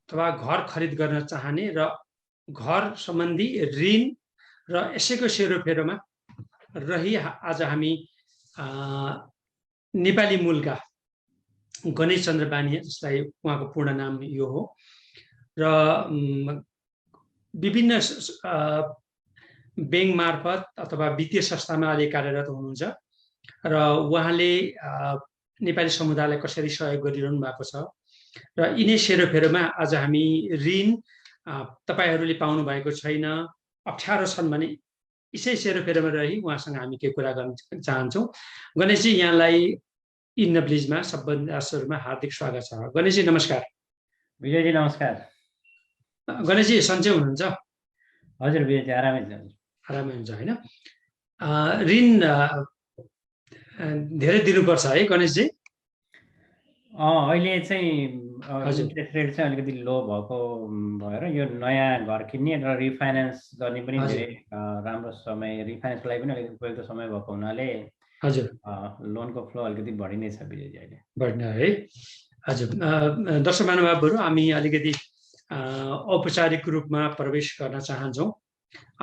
अथवा घर खरिद गर्न चाहने र घर सम्बन्धी ऋण र यसैको सेरोफेरोमा रही आज हामी नेपाली मूलका गणेश चन्द्र बानिया, जसलाई उहाँको पूर्ण नाम यो हो, र विभिन्न बैंक मार्फत अथवा वित्तीय संस्थामा अहिले कार्यरत हुनुहुन्छ र उहाँले नेपाली समुदायलाई कसरी सहयोग गरिरहनु भएको छ र यिनै सेरोफेरोमा आज हामी ऋण तपाईहरूले पाउनु भएको छैन, अप्ठ्यारो छन् भने यसै सेरोफेरोमा रही उहाँसँग हामी केही कुरा गर्न चाहन्छौँ। गणेशजी, यहाँलाई इन ब्लिजमा सबभन्दा सुरुमा हार्दिक स्वागत छ। गणेशजी नमस्कार। विजयजी नमस्कार। गणेशजी सन्चै हुनुहुन्छ? हजुर विजयजी, आरामै हुन्छ होइन? ऋण धेरै दिनुपर्छ है गणेशजी? अहिले चाहिँ इन्ट्रेस्ट रेट चाहिँ अलिकति लो भएको भएर यो नयाँ घर किन्ने र रिफाइनेन्स गर्ने पनि धेरै राम्रो समय, रिफाइनेन्सको लागि पनि अलिकति उपयुक्त समय भएको हुनाले हजुर लोनको फ्लो अलिकति बढी नै छ विजयजी अहिले। बढ्ने है? हजुर। दर्शक महानुभावहरू, हामी अलिकति औपचारिक रूपमा प्रवेश गर्न चाहन्छौँ।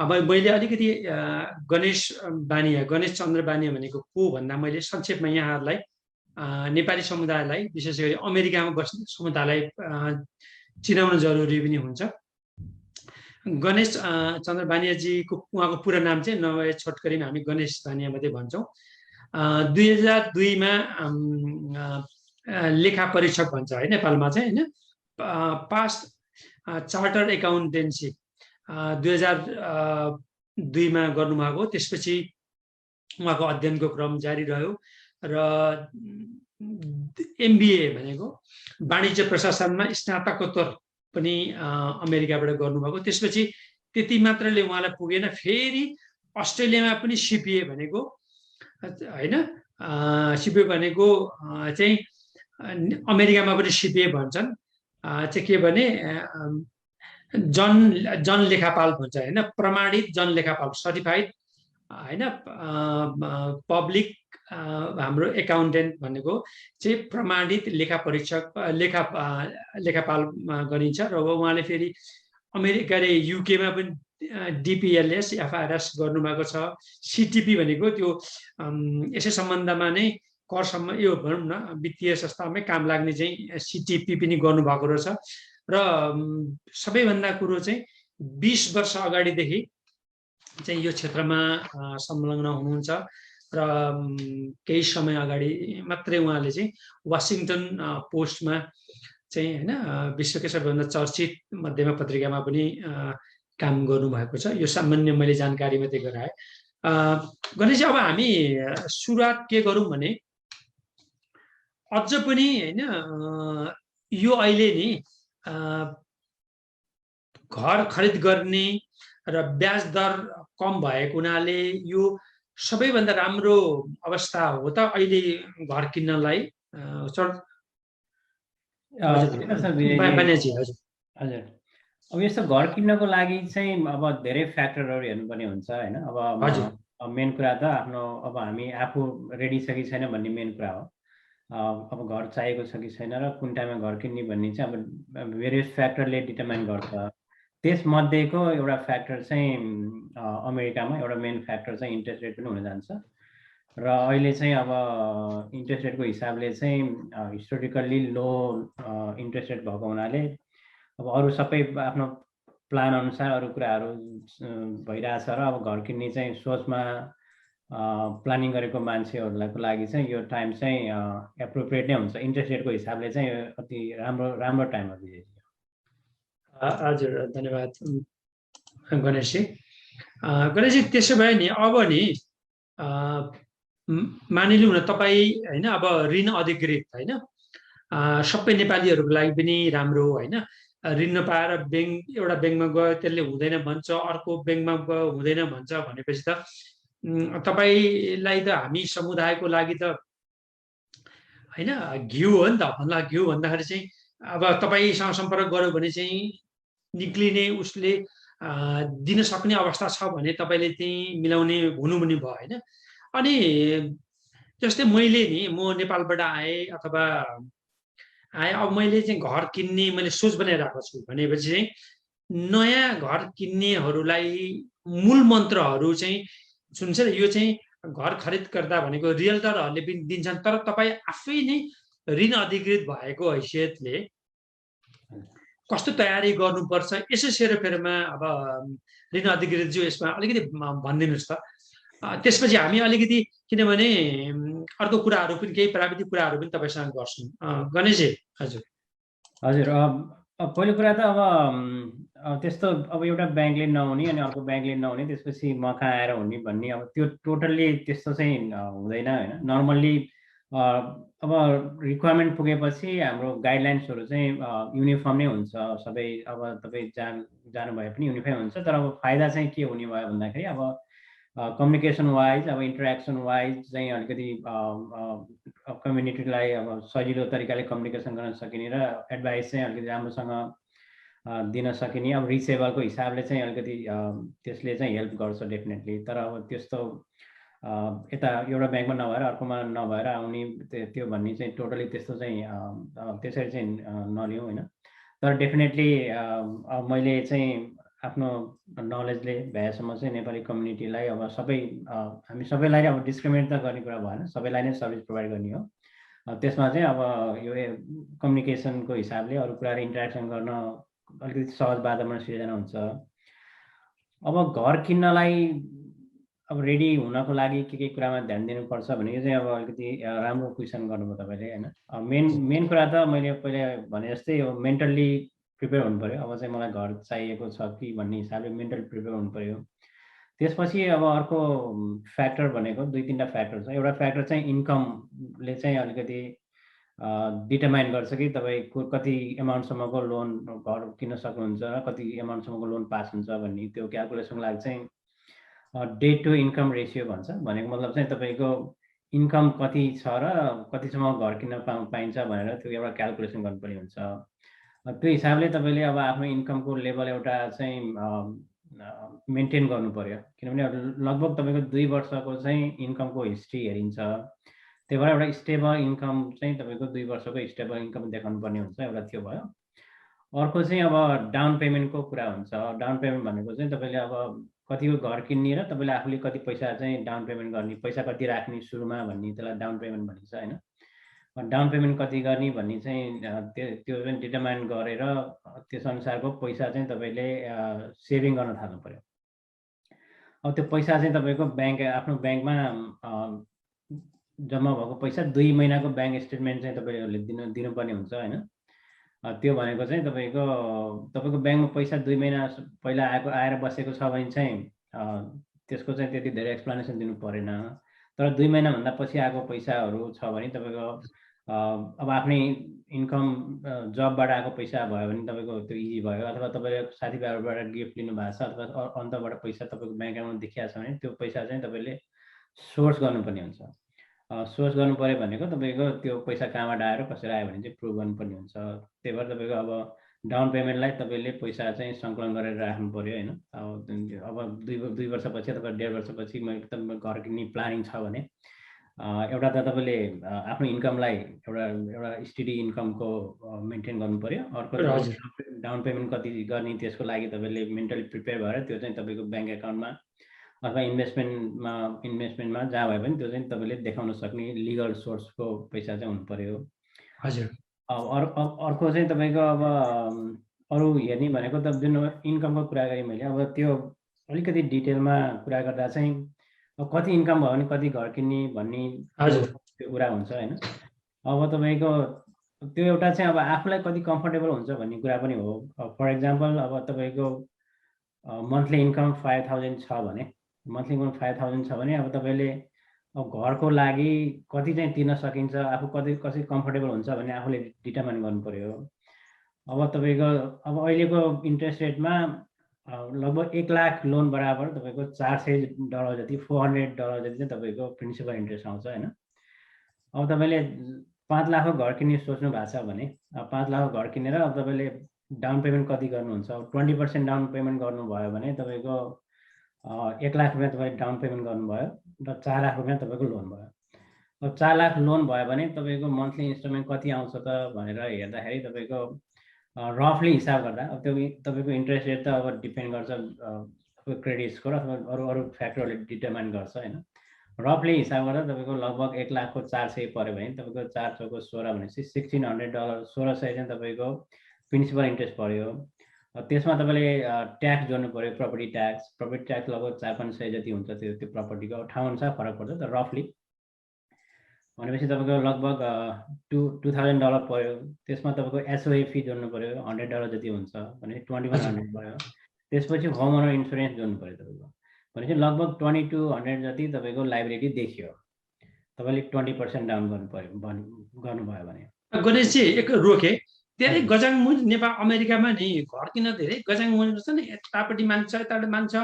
अब मैले अलिकति गणेश चन्द्र बानिया भनेको को भन्दा मैले संक्षेपमा यहाँहरूलाई नेपाली समुदायलाई, विशेष गरी अमेरिकामा बस्ने समुदायलाई चिनाउन जरुरी पनि हुन्छ। गणेश चन्द्र बानियाजीको उहाँको पुरा नाम चाहिँ नभए छोटकरीमा हामी गणेश बानिया मात्रै भन्छौँ। 2002मा लेखा परीक्षक भन्छ है नेपालमा चाहिँ, होइन? पास चार्टर एकाउन्टेन्सी 2002मा गर्नुभएको। त्यसपछि उहाँको अध्ययनको क्रम जारी रह्यो र MBA भनेको वाणिज्य प्रशासनमा स्नातकोत्तर पनि अमेरिकाबाट गर्नुभएको। त्यसपछि त्यति मात्रले उहाँलाई पुगेन, फेरि अस्ट्रेलियामा पनि CPA भनेको, होइन? CPA भनेको चाहिँ अमेरिकामा पनि CPA भन्छन् चाहिँ के भने जन लेखापाल भन्छ, होइन? प्रमाणित जन लेखापाल, सर्टिफाइड, होइन? पब्लिक हाम्रो एकाउन्टेन्ट भनेको चाहिँ प्रमाणित लेखा परीक्षक लेखापाल गरिन्छ। र उहाँले फेरि अमेरिका र युकेमा पनि DPLS FRS गर्नुभएको छ। CTP भनेको त्यो यसै सम्बन्धमा नै करसम्म यो भनौँ न वित्तीय संस्थामै काम लाग्ने चाहिँ CTP पनि गर्नुभएको रहेछ। र सबैभन्दा कुरो चाहिँ 20 वर्ष अगाडिदेखि चाहिँ यो क्षेत्रमा संलग्न हुनुहुन्छ र केही समय अगाडि मात्रै उहाँले चाहिँ वाशिङटन पोस्टमा चाहिँ, होइन, विश्वकै सबैभन्दा चर्चित मध्यमा पत्रिकामा पनि काम गर्नुभएको छ। यो सामान्य मैले जानकारी मात्रै गराएँ। गणेशजी, अब हामी सुरुवात के गरौँ भने अझ पनि, होइन, यो अहिले नि घर खरिद गर्ने र ब्याज दर कम भएको हुनाले यो सबैभन्दा राम्रो अवस्था हो त अहिले घर किन्नलाई? हजुर। अब यस्तो घर किन्नको लागि चाहिँ अब धेरै फ्याक्टरहरू हेर्नुपर्ने हुन्छ, होइन? अब मेन कुरा त आफ्नो अब हामी आफू रेडी छ कि छैन भन्ने मेन कुरा हो। अब घर चाहिएको छ कि छैन र कुन टाइममा घर किन्ने भन्ने चाहिँ अब भेरियस फ्याक्टरले डिटर्माइन गर्छ। त्यसमध्येको एउटा फ्याक्टर चाहिँ अमेरिकामा एउटा मेन फ्याक्टर चाहिँ इन्ट्रेस्ट रेट पनि हुन जान्छ। र अहिले चाहिँ अब इन्ट्रेस्ट रेटको हिसाबले चाहिँ हिस्टोरिकल्ली लो इन्ट्रेस्ट रेट भएको हुनाले अब अरू सबै आफ्नो प्लान अनुसार अरू कुराहरू भइरहेछ र अब घर किन्ने चाहिँ सोचमा प्लानिङ गरेको मान्छेहरूलाई लागि चाहिँ यो टाइम चाहिँ एप्रोप्रिएट नै हुन्छ। इन्ट्रेस्ट रेटको हिसाबले चाहिँ अति राम्रो टाइम हो विजय। हजुर, धन्यवाद गणेशजी। गणेशजी, त्यसो भए नि अब नि मानिलिउँ न तपाईँ, होइन, अब ऋण अधिकृत, होइन, सबै नेपालीहरूको लागि पनि राम्रो, होइन? ऋण नपाएर एउटा ब्याङ्कमा गयो त्यसले हुँदैन भन्छ, अर्को ब्याङ्कमा गयो हुँदैन भन्छ भनेपछि त तपाईँलाई त हामी समुदायको लागि त, होइन, घिउ हो नि त। घिउ भन्दाखेरि चाहिँ अब तपाईँसँग सम्पर्क गर्यो भने चाहिँ निक्लिने उसले दिन सक्ने अवस्था छ भने तपाईँले चाहिँ मिलाउने हुनु पनि भयो, होइन? अनि जस्तै मैले नि म नेपालबाट आएँ अथवा आए। अब मैले चाहिँ घर किन्ने मैले सोच बनाइरहेको छु भनेपछि चाहिँ नयाँ घर किन्नेहरूलाई मूल मन्त्रहरू चाहिँ सुन्छ नि, यो चाहिँ घर खरिद गर्दा भनेको रियल्टरहरूले पनि दिन्छन्, तर तपाईँ आफै नै ऋण अधिकृत भएको हैसियतले कस्तो तयारी गर्नुपर्छ यसो सेरोफेरोमा अब ऋण अधिकृत ज्यू यसमा अलिकति भनिदिनुहोस् त। त्यसपछि हामी अलिकति, किनभने अर्को कुराहरू पनि केही प्राविधिक कुराहरू पनि तपाईँसँग गर्छौँ। गणेशजी हजुर। हजुर, पहिलो कुरा त अब त्यस्तो अब एउटा ब्याङ्कले नहुने अनि अर्को ब्याङ्कले नहुने त्यसपछि म कहाँ आएर हुने भन्ने अब त्यो टोटल्ली त्यस्तो चाहिँ हुँदैन होइन। नर्मल्ली अब रिक्वायरमेन्ट पुगेपछि हाम्रो गाइडलाइन्सहरू चाहिँ युनिफर्म नै हुन्छ सबै। अब तपाईँ जानुभए पनि युनिफर्म हुन्छ, तर अब फाइदा चाहिँ के हुने भयो भन्दाखेरि अब कम्युनिकेसन वाइज अब इन्टरेक्सन वाइज चाहिँ अलिकति कम्युनिटीलाई अब सजिलो तरिकाले कम्युनिकेसन गर्न सकिने र एडभाइस चाहिँ अलिकति राम्रोसँग दिन सकिने। अब रिचेबलको हिसाबले चाहिँ अलिकति त्यसले चाहिँ हेल्प गर्छ डेफिनेटली। तर अब त्यस्तो यता एउटा ब्याङ्कमा नभएर अर्कोमा नभएर आउने त्यो भन्ने चाहिँ टोटली त्यस्तो चाहिँ त्यसरी चाहिँ नलिउँ होइन। तर डेफिनेटली मैले चाहिँ आफ्नो नलेजले भ्याएसम्म चाहिँ नेपाली कम्युनिटीलाई अब सबै हामी सबैलाई अब डिस्क्रिमिनेट त गर्ने कुरा भएन, सबैलाई नै सर्भिस प्रोभाइड गर्ने हो। त्यसमा चाहिँ अब यो कम्युनिकेसनको हिसाबले अरू कुराहरू इन्टरेक्सन गर्न अलिकति सहज वातावरण सिर्जना हुन्छ। अब घर किन्नलाई अब रेडी हुनको लागि के कुरामा ध्यान दिनुपर्छ भने चाहिँ अब अलिकति राम्रो क्वेसन गर्नुभयो तपाईँले होइन। मेन कुरा त मैले पहिले भने जस्तै अब मेन्टल्ली प्रिपेयर हुनु पऱ्यो। अब चाहिँ मलाई घर चाहिएको छ कि भन्ने हिसाबले मेन्टली प्रिपेयर हुनु पऱ्यो। त्यसपछि अब अर्को फ्याक्टर भनेको 2-3टा फ्याक्टर छ। एउटा फ्याक्टर चाहिँ इन्कमले चाहिँ अलिकति डिटरमाइन गर्छ कि तपाईँको कति एमाउन्टसम्मको लोन घर किन्न सक्नुहुन्छ, कति एमाउन्टसम्मको लोन पास हुन्छ भन्ने। त्यो क्यालकुलेसनको लागि चाहिँ डेट टु इन्कम रेसियो भन्छ। भनेको मतलब चाहिँ तपाईँको इन्कम कति छ र कतिसम्म घर किन्न पाइन्छ भनेर त्यो एउटा क्यालकुलेसन गर्नुपर्ने हुन्छ। त्यो हिसाबले तपाईँले अब आफ्नो इन्कमको लेभल एउटा चाहिँ मेन्टेन गर्नु पर्यो। किनभने लगभग तपाईँको 2 वर्षको चाहिँ इन्कमको हिस्ट्री हेरिन्छ। त्यही भएर एउटा स्टेबल इन्कम चाहिँ तपाईँको 2 वर्षको स्टेबल इन्कम देखाउनु पर्ने हुन्छ। एउटा त्यो भयो। अर्को चाहिँ अब डाउन पेमेन्टको कुरा हुन्छ। डाउन पेमेन्ट भनेको चाहिँ तपाईँले अब कतिको घर किन्ने र तपाईँले आफूले कति पैसा चाहिँ डाउन पेमेन्ट गर्ने, पैसा कति राख्ने सुरुमा भन्ने, त्यसलाई डाउन पेमेन्ट भनिन्छ होइन। डाउन पेमेन्ट कति गर्ने भन्ने चाहिँ त्यो चाहिँ डिटरमाइन गरेर त्यस अनुसारको पैसा चाहिँ तपाईँले सेभिङ गर्न थाल्नु पर्यो। अब त्यो पैसा चाहिँ तपाईँको ब्याङ्क आफ्नो ब्याङ्कमा जम्मा भएको पैसा 2 महिनाको ब्याङ्क स्टेटमेन्ट चाहिँ तपाईँले दिनुपर्ने हुन्छ होइन। त्यो भनेको चाहिँ तपाईँको ब्याङ्कमा पैसा 2 महिना पहिला आएर बसेको छ भने चाहिँ त्यसको चाहिँ त्यति धेरै एक्सप्लेनेसन दिनु परेन। तर 2 महिनाभन्दा पछि आएको पैसाहरू छ भने तपाईँको अब आफ्नै इन्कम जबबाट आएको पैसा भयो भने तपाईँको त्यो इजी भयो। अथवा तपाईँले साथीभाइहरूबाट गिफ्ट लिनु भएको छ अथवा अन्तबाट पैसा तपाईँको ब्याङ्क एकाउन्टमा देखिएको छ भने त्यो पैसा चाहिँ तपाईँले सोर्स गर्नुपर्ने हुन्छ। सोर्स गर्नु पऱ्यो भनेको तपाईँको त्यो पैसा कहाँबाट आएर कसरी आयो भने चाहिँ प्रुभ गर्नुपर्ने हुन्छ। त्यही भएर तपाईँको अब डाउन पेमेन्टलाई तपाईँले पैसा चाहिँ सङ्कलन गरेर राख्नु पऱ्यो होइन। अब 2 वर्षपछि अथवा 1.5 वर्षपछि तपाईँ घर किन्ने प्लानिङ छ भने एउटा त तपाईँले आफ्नो इन्कमलाई एउटा स्टेडी इन्कमको मेन्टेन गर्नु पऱ्यो। अर्को डाउन पेमेन्ट कति गर्ने त्यसको लागि तपाईँले मेन्टली प्रिपेयर भएर त्यो चाहिँ तपाईँको ब्याङ्क एकाउन्टमा अथवा इन्भेस्टमेन्टमा जहाँ भयो भने त्यो चाहिँ तपाईँले देखाउन सक्ने लिगल सोर्सको पैसा चाहिँ हुनु पर्यो। हजुर। अर्को चाहिँ तपाईँको अब अरू हेर्ने भनेको त जुन इन्कमको कुरा गरेँ मैले, अब त्यो अलिकति डिटेलमा कुरा गर्दा चाहिँ अब कति इन्कम भयो भने कति घर किन्ने भन्ने त्यो कुरा हुन्छ होइन। अब तपाईँको त्यो एउटा चाहिँ अब आफूलाई कति कम्फर्टेबल हुन्छ भन्ने कुरा पनि हो। फर इक्जाम्पल अब तपाईँको मन्थली इन्कम 5,000 छ भने, मन्थली इन्कम 5,000 छ भने अब तपाईँले अब घरको लागि कति चाहिँ तिर्न सकिन्छ, आफू कसरी कम्फर्टेबल हुन्छ भन्ने आफूले डिटरमाइन गर्नु पर्यो। अब तपाईँको अब अहिलेको इन्ट्रेस्ट रेटमा लगभग 1 लाख लोन बराबर तपाईँको $400 जति, $400 जति चाहिँ तपाईँको प्रिन्सिपल इन्ट्रेस्ट आउँछ होइन। अब तपाईँले 5 लाखको घर किन्ने सोच्नु भएको छ भने 5 लाखको घर किनेर अब तपाईँले डाउन पेमेन्ट कति गर्नुहुन्छ, 20% डाउन पेमेन्ट गर्नुभयो भने तपाईँको 1 लाख रुपियाँ तपाईँले डाउन पेमेन्ट गर्नुभयो र 4 लाख रुपियाँ तपाईँको लोन भयो। अब 4 लाख लोन भयो भने तपाईँको मन्थली इन्स्टलमेन्ट कति आउँछ त भनेर हेर्दाखेरि तपाईँको रफली हिसाब गर्दा अब त्यो तपाईँको इन्ट्रेस्ट रेट त अब डिपेन्ड गर्छ क्रेडिट स्कोर अथवा अरू अरू फ्याक्टरले डिटर्माइन गर्छ होइन। रफली हिसाब गर्दा तपाईँको लगभग 1,400,000 पऱ्यो भने तपाईँको 4 चौको 16 भनेपछि $1,600 1600 चाहिँ तपाईँको प्रिन्सिपल इन्ट्रेस्ट पऱ्यो। त्यसमा तपाईँले ट्याक्स जोड्नु पऱ्यो, प्रपर्टी ट्याक्स लगभग 400-500 जति हुन्छ त्यो प्रपर्टीको ठाउँ अनुसार फरक पर्छ त रफली। भनेपछि तपाईँको लगभग $2,000 पऱ्यो। त्यसमा तपाईँको एसओए फी जोड्नु पऱ्यो, $100 जति हुन्छ भने 2100 भयो। त्यसपछि होम ओनर इन्सुरेन्स जोड्नु पऱ्यो तपाईँको भनेपछि लगभग 2200 जति तपाईँको लाइबिलिटी देखियो। तपाईँले 20% डाउन गर्नुभयो भने। गणेशजी एक रोके, धेरै गजाङ मुनि नेपाल अमेरिकामा नि घर किन धेरै गजाङ मुनि छ नि, यतापट्टि मान्छ यतापट्टि मान्छ,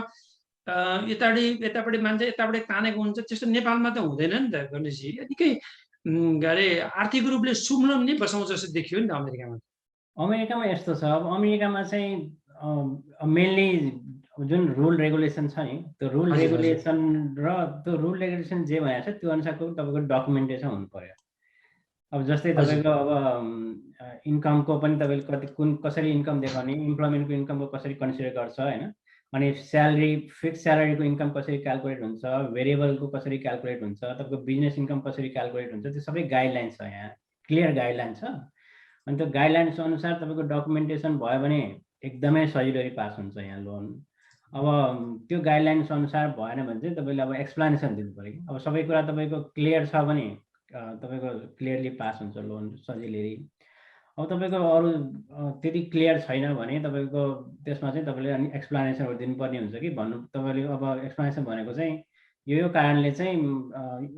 यतापट्टि मान्छ यतापट्टि तानेको हुन्छ। त्यस्तो नेपालमा त हुँदैन नि त गणेशजी। निकै अरे आर्थिक रूपले सुम्लम नै बसाउँछ जस्तो देखियो नि त अमेरिकामा। अमेरिकामा यस्तो छ, अब अमेरिकामा चाहिँ मेनली जुन रुल रेगुलेसन छ नि त्यो रुल रेगुलेसन र त्यो रुल रेगुलेसन जे भनेको छ त्यो अनुसारको तपाईँको डकुमेन्टेसन हुनु पर्यो। अब जस्तै तपाईँको अब इन्कमको पनि तपाईँले कति कसरी इन्कम देखाउने, इम्प्लोइमेन्टको इन्कमको कसरी कन्सिडर गर्छ होइन, अनि स्यालेरी फिक्स स्यालेरीको इन्कम कसरी क्यालकुलेट हुन्छ, भेरिएबलको कसरी क्यालकुलेट हुन्छ, तपाईँको बिजनेस इन्कम कसरी क्यालकुलेट हुन्छ, त्यो सबै गाइडलाइन्स छ, यहाँ क्लियर गाइडलाइन छ। अनि त्यो गाइडलाइन्स अनुसार तपाईँको डकुमेन्टेसन भयो भने एकदमै सजिलो पास हुन्छ यहाँ लोन। अब त्यो गाइडलाइन्स अनुसार भएन भने चाहिँ तपाईँले अब एक्सप्लेनेसन दिनु पऱ्यो कि अब सबै कुरा तपाईँको क्लियर छ भने तपाईँको क्लियरली पास हुन्छ लोन सजिलै। अब तपाईँको अरू त्यति क्लियर छैन भने तपाईँको त्यसमा चाहिँ तपाईँले अनि एक्सप्लेनेसनहरू दिनुपर्ने हुन्छ कि भन्नु। तपाईँले अब एक्सप्लेनेसन भनेको चाहिँ यो कारणले चाहिँ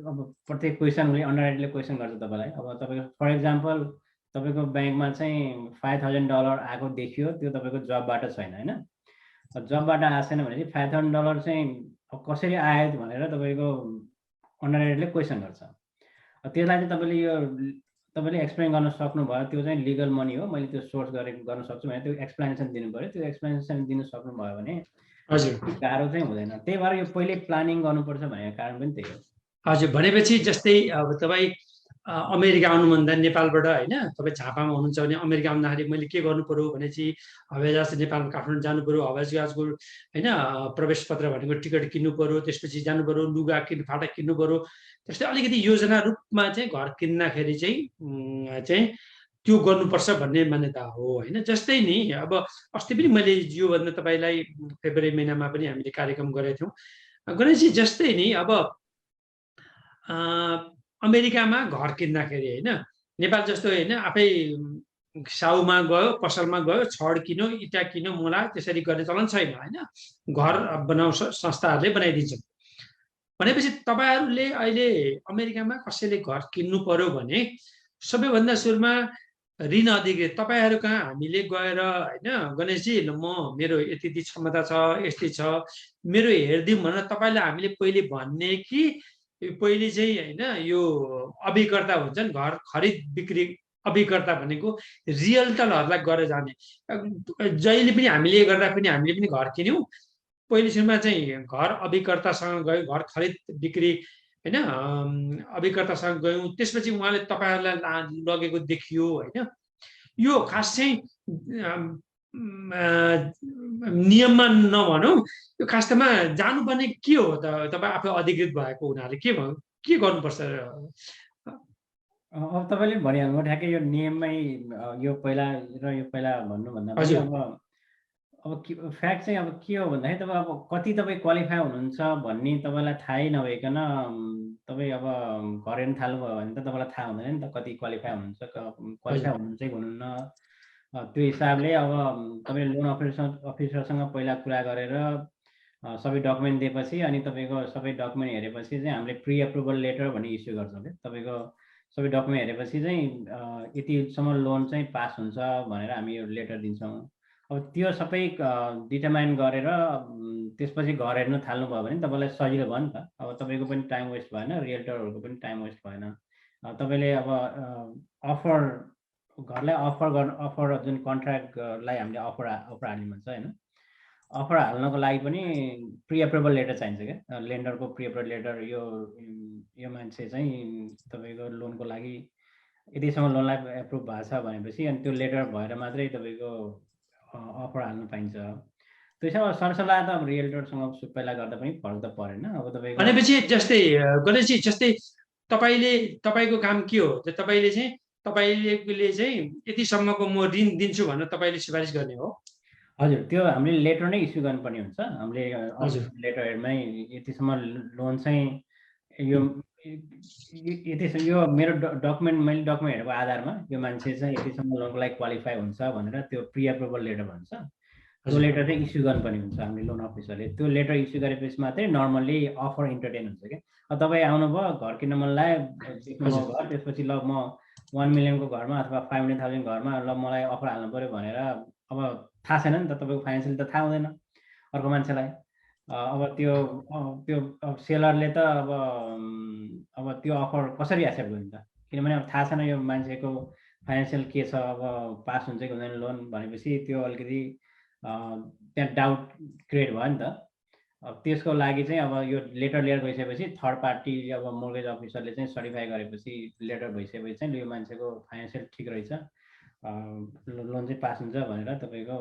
अब प्रत्येक क्वेसन उसले अन्डरराइटरले क्वेसन गर्छ तपाईँलाई। अब तपाईँको फर इक्जाम्पल तपाईँको ब्याङ्कमा चाहिँ $5,000 आएको देखियो, त्यो तपाईँको जबबाट छैन होइन, जबबाट आएको छैन भने चाहिँ $5,000 चाहिँ कसरी आयो भनेर तपाईँको अन्डरराइटरले क्वेसन गर्छ। त्यसलाई चाहिँ तपाईँले एक्सप्लेन गर्न सक्नुभयो, त्यो चाहिँ लिगल मनी हो, मैले त्यो सोर्स गर्न सक्छु भने त्यो एक्सप्लेनेसन दिनु पऱ्यो। त्यो एक्सप्लेनेसन दिनु सक्नुभयो भने हजुर गाह्रो चाहिँ हुँदैन। त्यही भएर यो पहिले प्लानिङ गर्नुपर्छ भनेको कारण पनि त्यही हो। हजुर भनेपछि जस्तै अब तपाईँ अमेरिका आउनुभन्दा नेपालबाट होइन, तपाईँ झापामा हुनुहुन्छ भने अमेरिका आउँदाखेरि मैले के गर्नु पर्यो भनेपछि हवाईजहाज नेपालमा काठमाडौँ जानु पर्यो, हवाईजहाजको होइन प्रवेश पत्र भनेको टिकट किन्नु पर्यो, त्यसपछि जानु पर्यो, लुगा फाटा किन्नु पर्यो। त्यस्तै अलिकति योजना रूपमा चाहिँ घर किन्दाखेरि चाहिँ त्यो गर्नुपर्छ भन्ने मान्यता हो होइन। जस्तै नि अब अस्ति पनि मैले योभन्दा तपाईँलाई फेब्रुअरी महिनामा पनि हामीले कार्यक्रम गरेका थियौँ गणेशजी। जस्तै नि अब अमेरिकामा घर किन्दाखेरि होइन, नेपाल जस्तो होइन आफै साउमा गयो, पसलमा गयो, छड किन्यो, इँटा किन्यो, मुला त्यसरी गर्ने चलन छैन होइन। घर बनाउँछ संस्थाहरूले बनाइदिन्छ। भनेपछि तपाईँहरूले अहिले अमेरिकामा कसैले घर किन्नु पर्यो भने सबैभन्दा सुरुमा ऋण अधिकृत तपाईँहरू कहाँ हामीले गएर होइन गणेशजी म मेरो यति क्षमता छ, यस्तै छ, मेरो हेरिदिउँ भनेर तपाईँलाई हामीले पहिले भन्ने कि पहिले चाहिँ होइन यो अभिकर्ता हुन्छन्, घर खरिद बिक्री अभिकर्ता भनेको रियल्टरहरूलाई गरेर जाने। जहिले पनि हामीले गर्दा पनि हामीले पनि घर किन्यौँ, पहिले सुरुमा चाहिँ घर अभिकर्तासँग गयो, घर खरिद बिक्री होइन अभिकर्तासँग गयौँ, त्यसपछि उहाँले तपाईँहरूलाई लगेको देखियो होइन। यो खास चाहिँ नियममा नभनौँ, यो खासमा जानुपर्ने के हो त? तपाईँ आफै अधिकृत भएको हुनाले के गर्नुपर्छ? अब तपाईँले भनिहाल्नु ठ्याक्कै यो नियममै यो पहिला भन्नुभन्दा पनि अब फ्याक्ट चाहिँ अब के हो भन्दाखेरि तपाईँ अब कति तपाईँ क्वालिफाई हुनुहुन्छ भन्ने तपाईँलाई थाहै नभइकन तपाईँ अब घर हेर्नु थाल्नुभयो भने त तपाईँलाई थाहा हुँदैन नि त कति क्वालिफाई हुनुहुन्छ, क्वालिफाई हुनुहुन्छ कि हुनुहुन्न। त्यो हिसाबले अब तपाईँले लोन अफिसरसँग पहिला कुरा गरेर सबै डकुमेन्ट दिएपछि अनि तपाईँको सबै डकुमेन्ट हेरेपछि चाहिँ हामीले प्री एप्रुभल लेटर भन्ने इस्यु गर्छौँ क्या। तपाईँको सबै डकुमेन्ट हेरेपछि चाहिँ यतिसम्म लोन चाहिँ पास हुन्छ भनेर हामी यो लेटर दिन्छौँ। अब त्यो सबै डिटर्माइन गरेर त्यसपछि घर हेर्नु थाल्नुभयो भने तपाईँलाई सजिलो भयो नि त। अब तपाईँको पनि टाइम वेस्ट भएन, रियल्टरहरूको पनि टाइम वेस्ट भएन। तपाईँले अब घरलाई अफर जुन कन्ट्र्याक्टलाई हामीले अफर हाल्ने भन्छ होइन, अफर हाल्नको लागि पनि प्री अप्रुभल लेटर चाहिन्छ क्या, लेन्डरको प्री अप्रुभल लेटर। यो मान्छे चाहिँ तपाईँको लोनको लागि यतिसम्म लोनलाई एप्रुभ भएको छ भनेपछि अनि त्यो लेटर भएर मात्रै तपाईँको अफर हाल्नु पाइन्छ। त्यसमा सरसल्लाह त अब रियल्टरसँग पहिला गर्दा पनि फरक त परेन। अब तपाईँको भनेपछि जस्तै गणेशजी, जस्तै तपाईँको काम के हो? तपाईँले चाहिँ यतिसम्मको म ऋण दिन्छु भनेर तपाईँले सिफारिस गर्ने हो? हजुर, त्यो हामीले लेटर नै इस्यु गर्नुपर्ने हुन्छ। हामीले लेटरमै यतिसम्म लोन चाहिँ यो मेरो मैले डकुमेन्टहरूको आधारमा यो मान्छे चाहिँ यतिसम्म लोनको लागि क्वालिफाई हुन्छ भनेर त्यो प्री अप्रुभल लेटर भन्छ। त्यो लेटर चाहिँ इस्यु गर्नुपर्ने हुन्छ हामीले लोन अफिसरले। त्यो लेटर इस्यु गरेपछि मात्रै नर्मल्ली अफर इन्टरटेन हुन्छ क्या। अब तपाईँ आउनुभयो, घर किन्न मन लाग्यो, देख्नुभयो घर, त्यसपछि ल म 1 मिलियनको घरमा अथवा 500,000 घरमा ल मलाई अफर हाल्नु पऱ्यो भनेर अब थाहा छैन नि त, तपाईँको फाइनेन्सियल त थाहा हुँदैन अर्को मान्छेलाई। अब त्यो सेलरले त अब त्यो अफर कसरी एक्सेप्ट गर्ने त? किनभने अब थाहा छैन यो मान्छेको फाइनेन्सियल के छ, अब पास हुन्छ कि हुँदैन लोन भनेपछि त्यो अलिकति त्यहाँ डाउट क्रिएट भयो नि त। अब त्यसको लागि चाहिँ अब यो लेटर लिएर गइसकेपछि थर्ड पार्टी अब मोर्गेज अफिसरले चाहिँ सर्टिफाई गरेपछि लेटर भइसकेपछि चाहिँ यो मान्छेको फाइनेन्सियल ठिक रहेछ, लोन चाहिँ पास हुन्छ भनेर तपाईँको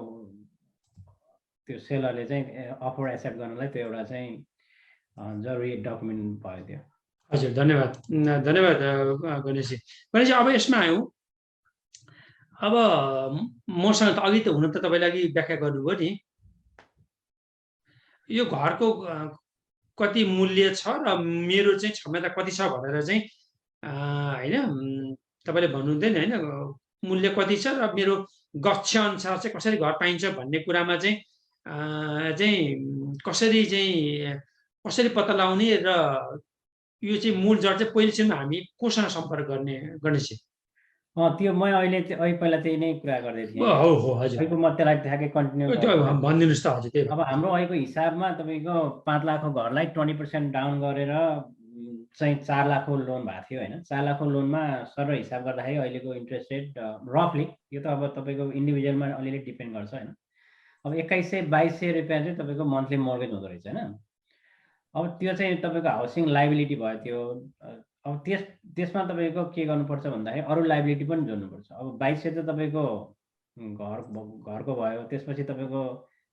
त्यो सेलरले चाहिँ अफर एक्सेप्ट गर्नलाई त्यो एउटा चाहिँ जरुरी डकुमेन्ट भयो त्यो। हजुर, धन्यवाद गणेशजी। गणेशजी, अब यसमा आयौँ। अब मसँग त अघि त हुन त तपाईँले अघि व्याख्या गर्नुभयो नि, यो घरको कति मूल्य छ र मेरो चाहिँ क्षमता कति छ भनेर चाहिँ होइन तपाईँले भन्नुहुँदैन होइन, मूल्य कति छ र मेरो गच्छ अनुसार चाहिँ कसरी घर पाइन्छ भन्ने कुरामा चाहिँ कसरी पत्ता लगाउने र यो चाहिँ मूल जड चाहिँ पहिलेसम्म हामी कोसँग सम्पर्क गर्ने गणेशजी? त्यो म पहिला त्यही नै कुरा गर्दै थिएँ। हजुर, म त्यसलाई ठ्याक्कै कन्टिन्यू भनिदिनुहोस् त। हजुर, अब हाम्रो अहिलेको हिसाबमा तपाईँको 5 लाखको घरलाई 20% डाउन गरेर चाहिँ 4 लाखको लोन भएको थियो होइन। 4 लाखको लोनमा सरल हिसाब गर्दाखेरि अहिलेको इन्ट्रेस्ट रेट रफली, यो त अब तपाईँको इन्डिभिजुअलमा अलिअलि डिपेन्ड गर्छ होइन, अब 2100-2200 रुपियाँ चाहिँ तपाईँको मन्थली मोर्गेज हुँदो रहेछ होइन। अब त्यो चाहिँ तपाईँको हाउसिङ लाइबिलिटी भयो त्यो। अब त्यसमा तपाईँको के गर्नुपर्छ भन्दाखेरि अरू लाइबिलिटी पनि जोड्नुपर्छ। अब 2200 त तपाईँको घरको भयो, त्यसपछि तपाईँको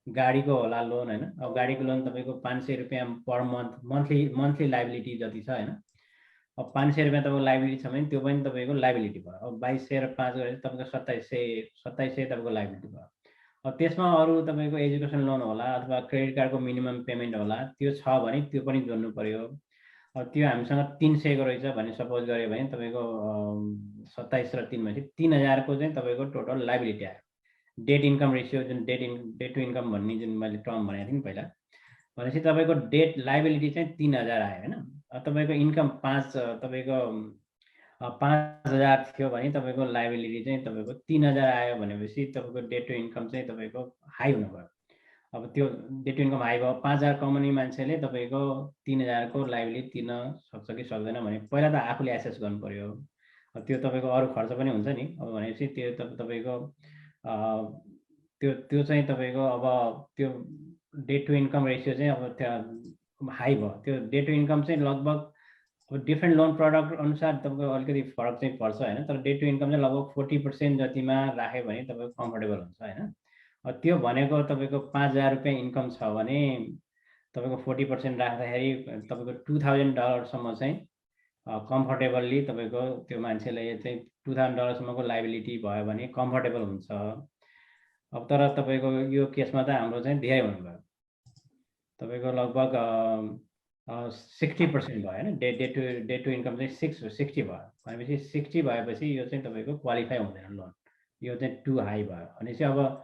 गाडीको होला लोन होइन। अब गाडीको लोन तपाईँको 500 रुपियाँ पर मन्थली लाइबिलिटी जति छ होइन। अब 500 रुपियाँ तपाईँको लाइबिलिटी छ भने त्यो पनि तपाईँको लाइबिलिटी भयो। अब 2200 र 5 गरेर तपाईँको 2700 तपाईँको लाइबिलिटी भयो। अब त्यसमा अरू तपाईँको एजुकेसन लोन होला अथवा क्रेडिट कार्डको मिनिमम पेमेन्ट होला, त्यो छ भने त्यो पनि जोड्नु पर्यो। अब त्यो हामीसँग 300 को रहेछ भने सपोज गऱ्यो भने तपाईँको 27 र 3 भनेपछि 3000 को चाहिँ तपाईँको टोटल लाइबिलिटी आयो। डेट इन्कम रेसियो जुन डेट टु इन्कम भन्ने जुन मैले टर्म भनेको थिएँ नि पहिला, भनेपछि तपाईँको डेट लाइबिलिटी चाहिँ 3000 आयो होइन। तपाईँको इन्कम 5000 थियो भने तपाईँको लाइबिलिटी चाहिँ तपाईँको 3000 आयो भनेपछि तपाईँको डेट टु इन्कम चाहिँ तपाईँको हाई हुनुभयो। अब त्यो डेट टु इन्कम हाई भयो, 5000 कमाउने मान्छेले तपाईँको 3000 को लाइबिलिटी तिर्न सक्छ कि सक्दैन भने पहिला त आफूले एसेस गर्नु पर्यो। त्यो तपाईँको अरू खर्च पनि हुन्छ नि। अब भनेपछि त्यो तपाईँको त्यो चाहिँ तपाईँको अब त्यो डेट टु इन्कम रेसियो चाहिँ अब त्यहाँ हाई भयो। त्यो डेट टु इन्कम चाहिँ लगभग अब डिफ्रेन्ट लोन प्रडक्ट अनुसार तपाईँको अलिकति फरक चाहिँ पर्छ होइन। तर डेट टु इन्कम चाहिँ लगभग 40% जतिमा राख्यो भने तपाईँको कम्फर्टेबल हुन्छ होइन। त्यो भनेको तपाईँको 5000 रुपियाँ इन्कम छ भने तपाईँको 40% राख्दाखेरि तपाईँको $2000 चाहिँ कम्फर्टेबल्ली तपाईँको त्यो मान्छेले चाहिँ $2000 लाइबिलिटी भयो भने कम्फर्टेबल हुन्छ। अब तर तपाईँको यो केसमा त हाम्रो चाहिँ धेरै हुनुभयो, तपाईँको लगभग 60% भयो होइन। डेट टु इन्कम चाहिँ 60 भयो भनेपछि 60 भएपछि यो चाहिँ तपाईँको क्वालिफाई हुँदैन लोन, यो चाहिँ टु हाई भयो भनेपछि अब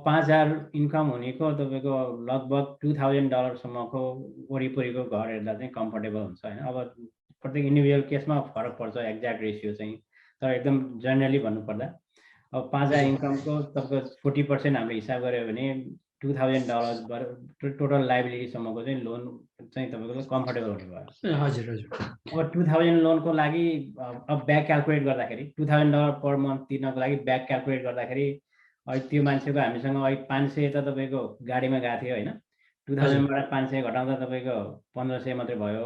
5000 इन्कम हुनेको तपाईँको लगभग $2000 वरिपरिको घर हेर्दा चाहिँ कम्फर्टेबल हुन्छ होइन। अब प्रत्येक इन्डिभिजुअल केसमा फरक पर्छ एक्ज्याक्ट रेसियो चाहिँ, तर एकदम जेनरली भन्नुपर्दा अब 5000 इन्कमको तपाईँको 40% हामीले हिसाब गऱ्यो भने $2000 टोटल लाइबिलिटीसम्मको चाहिँ लोन चाहिँ तपाईँको कम्फर्टेबल हुने भयो। हजुर। अब 2000 लोनको लागि अब ब्याक क्यालकुलेट गर्दाखेरि $2000 पर मन्थ तिर्नको लागि ब्याक क्यालकुलेट गर्दाखेरि अहिले त्यो मान्छेको हामीसँग अहिले 500 त तपाईँको गाडीमा गएको थियो होइन, 2000बाट 500 घटाउँदा तपाईँको 1500 मात्रै भयो।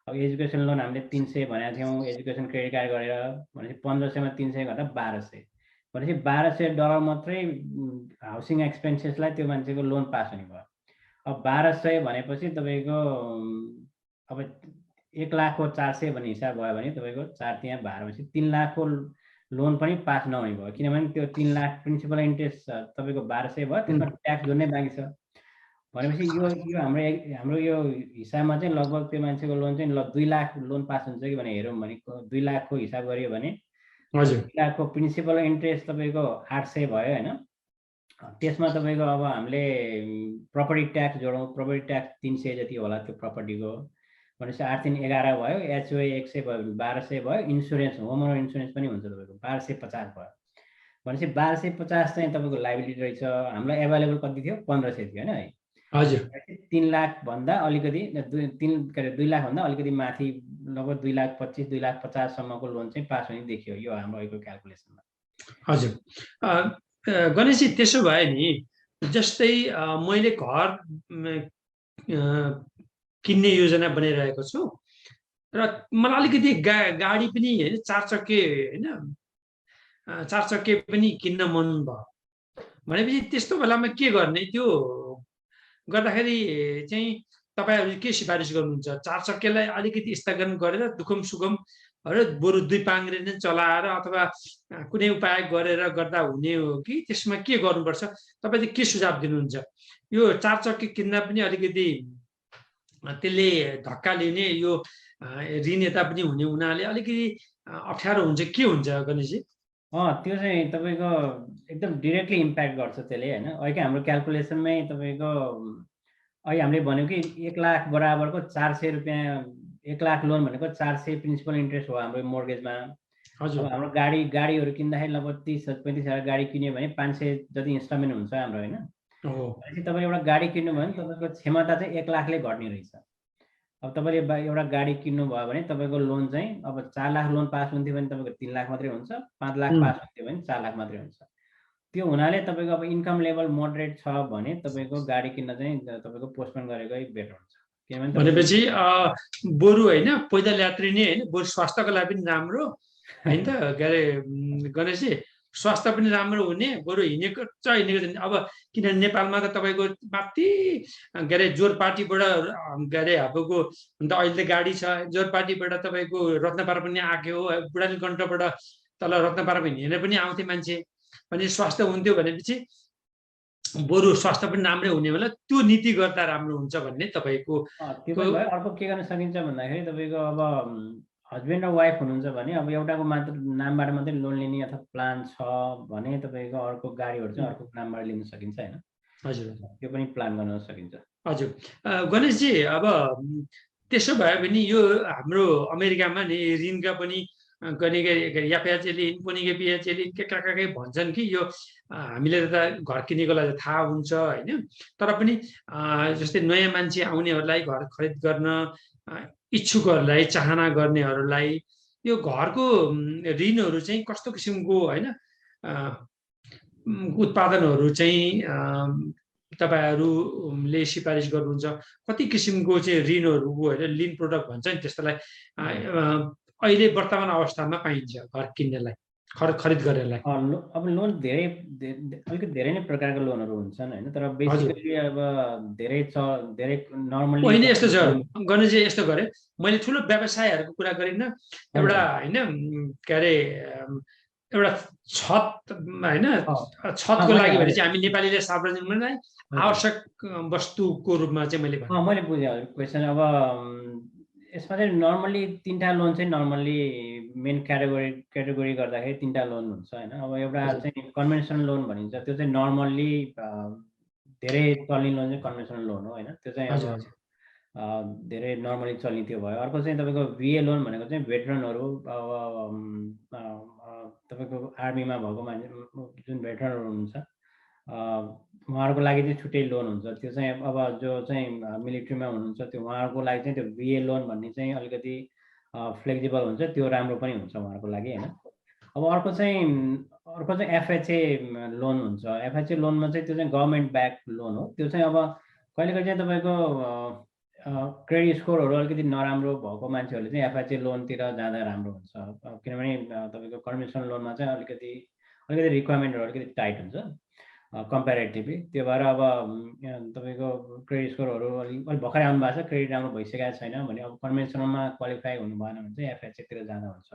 अब एजुकेसन लोन हामीले 300 भनेको थियौँ एजुकेसन क्रेडिट कार्ड गरेर, भनेपछि 1500 मा 300 घटा 1200, भनेपछि $1200 मात्रै हाउसिङ एक्सपेन्सेसलाई त्यो मान्छेको लोन पास हुने भयो। अब 1200 भनेपछि तपाईँको अब 1 लाखको 400 भन्ने हिसाब भयो भने तपाईँको 4 त्यहाँ 12 भनेपछि 3 लाखको लोन पनि पास नहुने भयो, किनभने त्यो 3 लाख प्रिन्सिपल इन्ट्रेस्ट तपाईँको 1200 भयो, त्यसमा ट्याक्स जोड्नै बाँकी छ। भनेपछि यो हाम्रो यो हिसाबमा चाहिँ लगभग त्यो मान्छेको लोन चाहिँ 2 लाख लोन पास हुन्छ कि भने हेरौँ भने 2 लाखको हिसाब गरियो भने 2 लाखको प्रिन्सिपल इन्ट्रेस्ट तपाईँको 800 भयो होइन। त्यसमा तपाईँको अब हामीले प्रपर्टी ट्याक्स जोडौँ, प्रपर्टी ट्याक्स 300 जति होला त्यो प्रपर्टीको, भनेपछि 8 3 11 भयो, एचओए 100 भयो, 1200 भयो, इन्सुरेन्स होम ओनर इन्सुरेन्स पनि हुन्छ तपाईँको 1250 भयो। भनेपछि 1250 चाहिँ तपाईँको लाइबिलिटी रहेछ। हामीलाई एभाइलेबल कति थियो? 1500 थियो होइन है। हजुर। 3 लाख भन्दा अलिकति 2 लाख भन्दा अलिकति माथि लगभग 2,25,000 2,50,000 सम्मको लोन चाहिँ पास हुने देखियो यो हाम्रो अहिलेको क्याल्कुलेसनमा। हजुर गणेशजी, त्यसो भए नि जस्तै मैले घर किन्ने योजना बनाइरहेको छु र मलाई अलिकति गाडी पनि होइन 4 चक्के होइन 4 चक्के पनि किन्न मन भयो भनेपछि त्यस्तो बेलामा के गर्ने? त्यो गर्दाखेरि चाहिँ तपाईहरुले के सिफारिस गर्नुहुन्छ? 4 चक्केलाई अलिकति स्थगन गरेर दुखम सुखम र बरु 2 पाङ्ग्रे नै चलाएर अथवा कुनै उपाय गरेर गर्दा हुने हो कि त्यसमा के गर्नुपर्छ? तपाईले के सुझाव दिनुहुन्छ? यो 4 चक्के किन्दा पनि अलिकति त्यसले धक्का लिने, यो ऋण यता पनि हुने हुनाले अलिकति अप्ठ्यारो हुन्छ, के हुन्छ गणेशजी? त्यो चाहिँ तपाईँको एकदम डिरेक्टली इम्प्याक्ट गर्छ त्यसले होइन। अहिले हाम्रो क्याल्कुलेसनमै तपाईँको अहिले हामीले भन्यो कि 1 लाख बराबरको 400 रुपियाँ 1 लाख लोन भनेको 400 प्रिन्सिपल इन्ट्रेस्ट हो हाम्रो मोर्गेजमा। अब हाम्रो गाडीहरू किन्दाखेरि लगभग 30-35 गाडी किन्यो भने 500 जति इन्स्टलमेन्ट हुन्छ हाम्रो होइन। भनेपछि तपाईँ एउटा गाडी किन्नु भयो भने तपाईँको क्षमता चाहिँ 1 लाखले घट्ने रहेछ। अब तपाईँले एउटा गाडी किन्नुभयो भने तपाईँको लोन चाहिँ अब 4 लाख लोन पास हुन्थ्यो भने तपाईँको 3 लाख मात्रै हुन्छ, 5 लाख पास हुन्थ्यो भने 4 लाख मात्रै हुन्छ। त्यो हुनाले तपाईँको अब इन्कम लेभल मोडरेट छ भने तपाईँको गाडी किन्न चाहिँ तपाईँको पोस्टपोन गरेकै बेटर हुन्छ। किनभने भनेपछि बरु होइन पैदल यात्री नै होइन, बरु स्वास्थ्यको लागि पनि राम्रो होइन त के अरे गणेशजी? स्वास्थ्य पनि राम्रो हुने, बरु हिँडेको अब किनभने नेपालमा त तपाईँको माथि के अरे जोरपाटीबाट के अरे हापको अन्त अहिले गाडी छ, जोरपाटीबाट तपाईँको रत्नपारा पनि आएको हो, बुढानीकण्ठबाट तल रत्नपारा पनि हिँडेर पनि आउँथे मान्छे। भने स्वास्थ्य हुन्थ्यो भनेपछि बरु स्वास्थ्य पनि राम्रै हुने होला, त्यो नीति गर्दा राम्रो हुन्छ भन्ने तपाईँको। अर्को के गर्न सकिन्छ भन्दाखेरि तपाईँको अब हस्बेन्ड र वाइफ हुनुहुन्छ भने अब एउटाको मात्र नामबाट मात्रै लोन लिने अथवा प्लान छ भने तपाईँको अर्को गाडीहरू चाहिँ अर्को नामबाट लिन सकिन्छ होइन। हजुर, त्यो पनि प्लान गर्न सकिन्छ। हजुर गणेशजी, अब त्यसो भयो भने यो हाम्रो अमेरिकामा नि ऋणका पनि या प्याचेलिन पनि पिएचेलिन के काकाकै भन्छन् कि यो हामीले त घर किनेको लागि थाहा हुन्छ होइन, तर पनि जस्तै नयाँ मान्छे आउनेहरूलाई घर खरिद गर्न इच्छुकहरूलाई, चाहना गर्नेहरूलाई यो घरको ऋणहरू चाहिँ कस्तो किसिमको होइन उत्पादनहरू चाहिँ तपाईहरुले सिफारिस गर्नुहुन्छ? कति किसिमको चाहिँ ऋणहरू होइन, लिन प्रोडक्ट भन्छ नि त्यस्तोलाई अहिले वर्तमान अवस्थामा पाइन्छ घर किन्नेलाई, खरिद गर्नेलाई? अब लोन अलिकति धेरै नै प्रकारको लोनहरू हुन्छन् होइन, तर बेसिकली अब धेरै नर्मली होइन। यस्तो छ गणेशजी, यस्तो गरे मैले ठुलो व्यवसायहरूको कुरा गरिनँ, एउटा होइन के अरे एउटा छत होइन, छतको लागि भने चाहिँ हामी नेपालीले सार्वजनिक आवश्यक वस्तुको रूपमा चाहिँ मैले बुझेँ क्वेसन। अब यसमा चाहिँ नर्मली 3टा लोन चाहिँ नर्मली मेन क्याटेगोरी गर्दाखेरि 3टा लोन हुन्छ होइन। अब एउटा चाहिँ कन्भेन्सनल लोन भनिन्छ, त्यो चाहिँ नर्मल्ली धेरै चल्ने लोन चाहिँ कन्भेन्सनल लोन हो होइन, त्यो चाहिँ अब धेरै नर्मली चल्ने त्यो भयो। अर्को चाहिँ तपाईँको भिए लोन भनेको चाहिँ भेटरनहरू, अब तपाईँको आर्मीमा भएको मान्छे जुन भेटरनहरू हुनुहुन्छ उहाँहरूको लागि चाहिँ छुट्टै लोन हुन्छ। त्यो चाहिँ अब जो चाहिँ मिलिट्रीमा हुनुहुन्छ त्यो उहाँहरूको लागि चाहिँ त्यो भिए लोन भन्ने चाहिँ अलिकति फ्लेक्सिबल हुन्छ, त्यो राम्रो पनि हुन्छ उहाँहरूको लागि होइन। अब अर्को चाहिँ एफएचए लोन हुन्छ। एफएचए लोनमा चाहिँ त्यो चाहिँ गभर्मेन्ट ब्याक लोन हो। त्यो चाहिँ अब कहिलेकाहीँ चाहिँ तपाईँको क्रेडिट स्कोरहरू अलिकति नराम्रो भएको मान्छेहरूले चाहिँ एफएचए लोनतिर जाँदा राम्रो हुन्छ। किनभने तपाईँको कन्भेन्सनल लोनमा चाहिँ अलिकति रिक्वायरमेन्टहरू अलिकति टाइट हुन्छ कम्पेरेटिभली। त्यो भएर अब तपाईँको क्रेडिट स्कोरहरू अलिक भर्खरै आउनु भएको छ, क्रेडिट राम्रो भइसकेको छैन भने अब कन्भेन्सनलमा क्वालिफाई हुनु भएन भने चाहिँ एफएचएतिर जाँदा हुन्छ।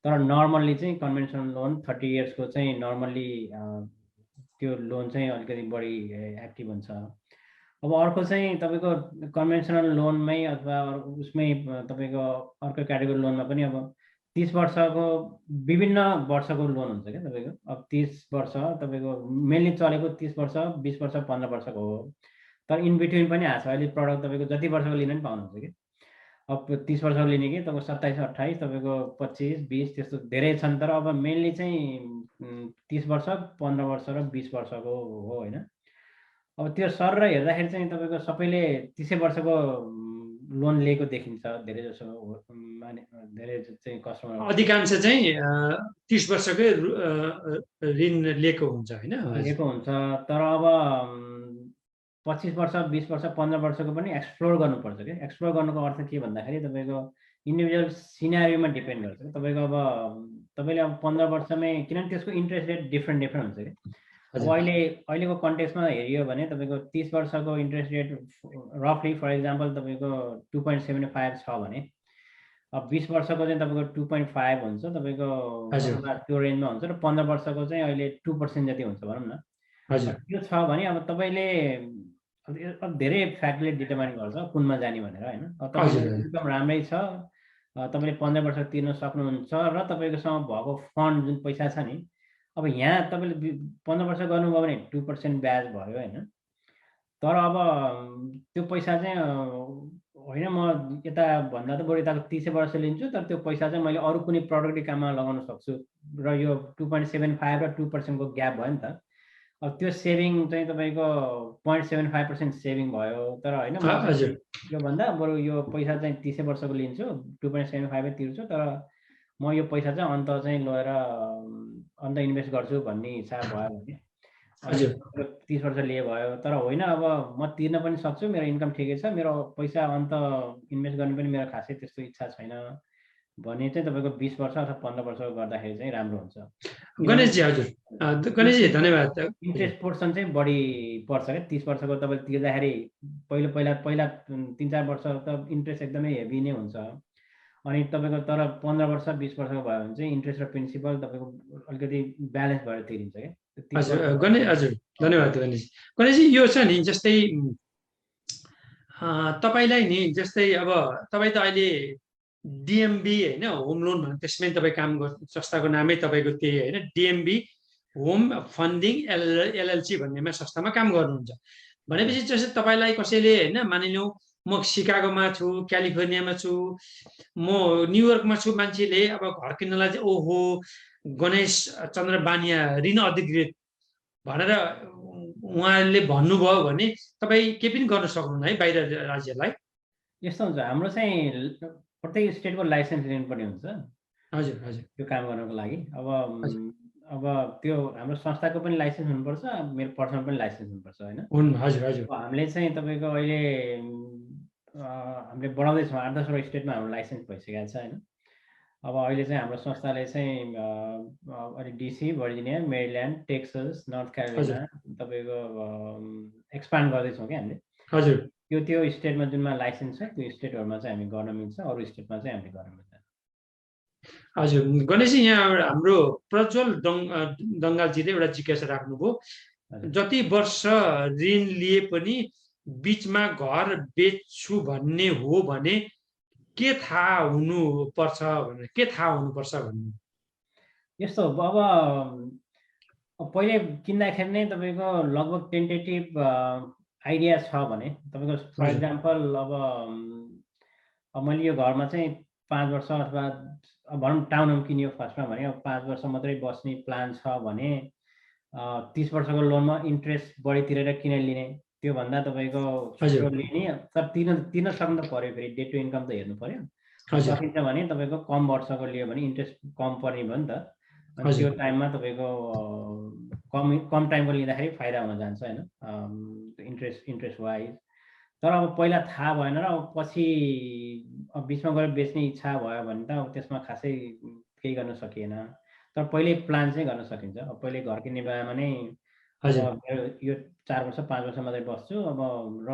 तर नर्मल्ली चाहिँ कन्भेन्सनल लोन 30 इयर्सको चाहिँ नर्मल्ली त्यो लोन चाहिँ अलिकति बढी एक्टिभ हुन्छ। अब अर्को चाहिँ तपाईँको कन्भेन्सनल लोनमै अथवा उसमै तपाईँको अर्को क्याटेगोरी लोनमा पनि अब 30 वर्षको विभिन्न वर्षको लोन हुन्छ क्या तपाईँको। अब 30 वर्ष तपाईँको मेनली चलेको 30 वर्ष, 20 वर्ष, 15 वर्षको हो। तर इन बिट्विन पनि आएको छ। अहिले प्रडक्ट तपाईँको जति वर्षको लिन पनि पाउनुहुन्छ कि। अब 30 वर्षको लिने कि तपाईँको 27, 28, तपाईँको 25, 20 त्यस्तो धेरै छन्। तर अब मेनली चाहिँ 30 वर्ष, 15 वर्ष र 20 वर्षको हो होइन। अब त्यो सर र हेर्दाखेरि चाहिँ तपाईँको सबैले 30 वर्षको लोन लिएको देखिन्छ धेरै जसो धेरै चाहिँ कस्टमर अधिकांश चाहिँ 30 वर्षकै ऋण लिएको हुन्छ होइन, लिएको हुन्छ। तर अब 25 वर्ष, 20 वर्ष, 15 वर्षको पनि एक्सप्लोर गर्नुपर्छ कि। एक्सप्लोर गर्नुको अर्थ के भन्दाखेरि तपाईँको इन्डिभिजुअल सिनारीमा डिपेन्ड गर्छ। तपाईँको अब तपाईँले अब 15 वर्षमै, किनभने त्यसको इन्ट्रेस्ट रेट डिफ्रेन्ट हुन्छ कि। अब अहिलेको कन्टेक्समा हेरियो भने तपाईँको 30 वर्षको इन्ट्रेस्ट रेट रफली फर इक्जाम्पल तपाईँको 2.75 छ भने अब 20 वर्षको चाहिँ तपाईँको 2.5 हुन्छ तपाईँको त्यो रेन्जमा हुन्छ। र 15 वर्षको चाहिँ अहिले 2% जति हुन्छ भनौँ न। त्यो छ भने अब तपाईँले अब धेरै फ्याक्टरले डिटर्माइन गर्छ कुनमा जाने भनेर होइन। तपाईँको इन्कम राम्रै छ, तपाईँले 15 वर्ष तिर्न सक्नुहुन्छ र तपाईँकोसँग भएको फन्ड जुन पैसा छ नि, अब यहाँ तपाईँले 15 वर्ष गर्नुभयो भने 2% ब्याज भयो होइन। तर अब त्यो पैसा चाहिँ होइन म यता भन्दा त बरु यताको 30 वर्ष लिन्छु, तर त्यो पैसा चाहिँ मैले अरू कुनै प्रोडक्टिभ काममा लगाउन सक्छु र यो 2.75 र 2% को ग्याप भयो नि त। अब त्यो सेभिङ चाहिँ तपाईँको 0.75% सेभिङ भयो। तर होइन योभन्दा बरु यो पैसा चाहिँ 30 वर्षको लिन्छु, 2.75 तिर्छु, तर म यो पैसा चाहिँ अन्त चाहिँ लगेर अन्त इन्भेस्ट गर्छु भन्ने हिसाब भयो भने 30 वर्ष लिए भयो। तर होइन अब म तिर्न पनि सक्छु, मेरो इन्कम ठिकै छ, मेरो पैसा अन्त इन्भेस्ट गर्ने पनि मेरो खासै त्यस्तो इच्छा छैन भने चाहिँ तपाईँको 20 वर्ष अथवा 15 वर्षको गर्दाखेरि चाहिँ राम्रो हुन्छ। गणेशजी हजुर, गणेशजी धन्यवाद। इन्ट्रेस्ट पोर्सन चाहिँ बढी पर्छ क्या 30 वर्षको तपाईँले तिर्दाखेरि। पहिला 3-4 वर्ष त इन्ट्रेस्ट एकदमै हेभी नै हुन्छ। अनि तपाईँको तर 15 वर्ष 20 वर्षको भयो भने चाहिँ इन्ट्रेस्ट र प्रिन्सिपल तपाईँको अलिकति ब्यालेन्स भएर तिरिन्छ क्या। हजुर हजुर धन्यवाद गणेशजी। गणेशजी यो छ नि जस्तै तपाईँलाई नि जस्तै अब तपाईँ त अहिले डिएमबी होइन होम लोन भन्ने त्यसमै तपाईँ काम गर्नु, संस्थाको नामै तपाईँको त्यही होइन, डिएमबी होम फन्डिङ एलएलसी भन्नेमा संस्थामा काम गर्नुहुन्छ भनेपछि जस्तै तपाईँलाई कसैले होइन मानिलिउँ म सिकागोमा छु, क्यालिफोर्नियामा छु, म न्युयोर्कमा छु, मान्छेले अब घर किन्नलाई चाहिँ ओहो गणेश चन्द्र बानिया ऋण अधिकृत भनेर उहाँले भन्नुभयो भने तपाईँ के पनि गर्न सक्नुहुन्न है बाहिर राज्यलाई? यस्तो हुन्छ, हाम्रो चाहिँ प्रत्येक स्टेटको लाइसेन्स लिनुपर्ने हुन्छ। हजुर हजुर, त्यो काम गर्नको लागि। अब त्यो हाम्रो संस्थाको पनि लाइसेन्स हुनुपर्छ, मेरो पर्सनल पनि लाइसेन्स हुनुपर्छ होइन। हजुर हजुर, हामीले चाहिँ तपाईँको अहिले हामीले बढाउँदैछौँ, 8-10 स्टेटमा हाम्रो लाइसेन्स भइसकेको छ होइन। अब अहिले चाहिँ हाम्रो संस्थाले चाहिँ अहिले DC, Virginia, Maryland, Texas, north Carolina तपाईँको एक्सपान्ड गर्दैछौँ क्या हामीले। हजुर, त्यो स्टेटमा जुनमा लाइसेन्स छ त्यो स्टेटहरूमा चाहिँ हामी गर्न मिल्छ, अरू स्टेटमा चाहिँ हामीले गर्न मिल्दैन। हजुर गणेशजी, यहाँ हाम्रो प्रज्वल दङ्गालजीले एउटा जिज्ञासा राख्नुभयो, जति वर्ष ऋण लिए पनि बिचमा घर बेच्छु भन्ने हो भने के थाहा हुनुपर्छ भनेर, के थाहा हुनुपर्छ भन्ने? यस्तो अब पहिले किन्दाखेरि नै तपाईँको लगभग टेन्टेटिभ आइडिया छ भने तपाईँको फर इक्जाम्पल अब मैले यो घरमा चाहिँ 5 वर्ष अथवा भनौँ टाउन होम किनियो फर्स्टमा भने अब 5 वर्ष मात्रै बस्ने प्लान छ भने 30 वर्षको लोनमा इन्ट्रेस्ट बढी तिरेर किन लिने, त्योभन्दा तपाईँको लिने, तर तिर्न सक्नु त पऱ्यो, फेरि डे टु इन्कम त हेर्नु पऱ्यो। सकिन्छ भने तपाईँको कम वर्षको लियो भने इन्ट्रेस्ट कम पर्ने भयो नि त। अनि त्यो टाइममा तपाईँको कम टाइमको लिँदाखेरि फाइदा हुन जान्छ होइन, इन्ट्रेस्ट वाइज। तर अब पहिला थाहा भएन र अब पछि बिचमा गएर बेच्ने इच्छा भयो भने त अब त्यसमा खासै केही गर्न सकिएन। तर पहिले प्लान चाहिँ गर्न सकिन्छ। अब पहिले घर किन्ने बेलामा नै अब यो 4 वर्ष 5 वर्ष मात्रै बस्छु अब र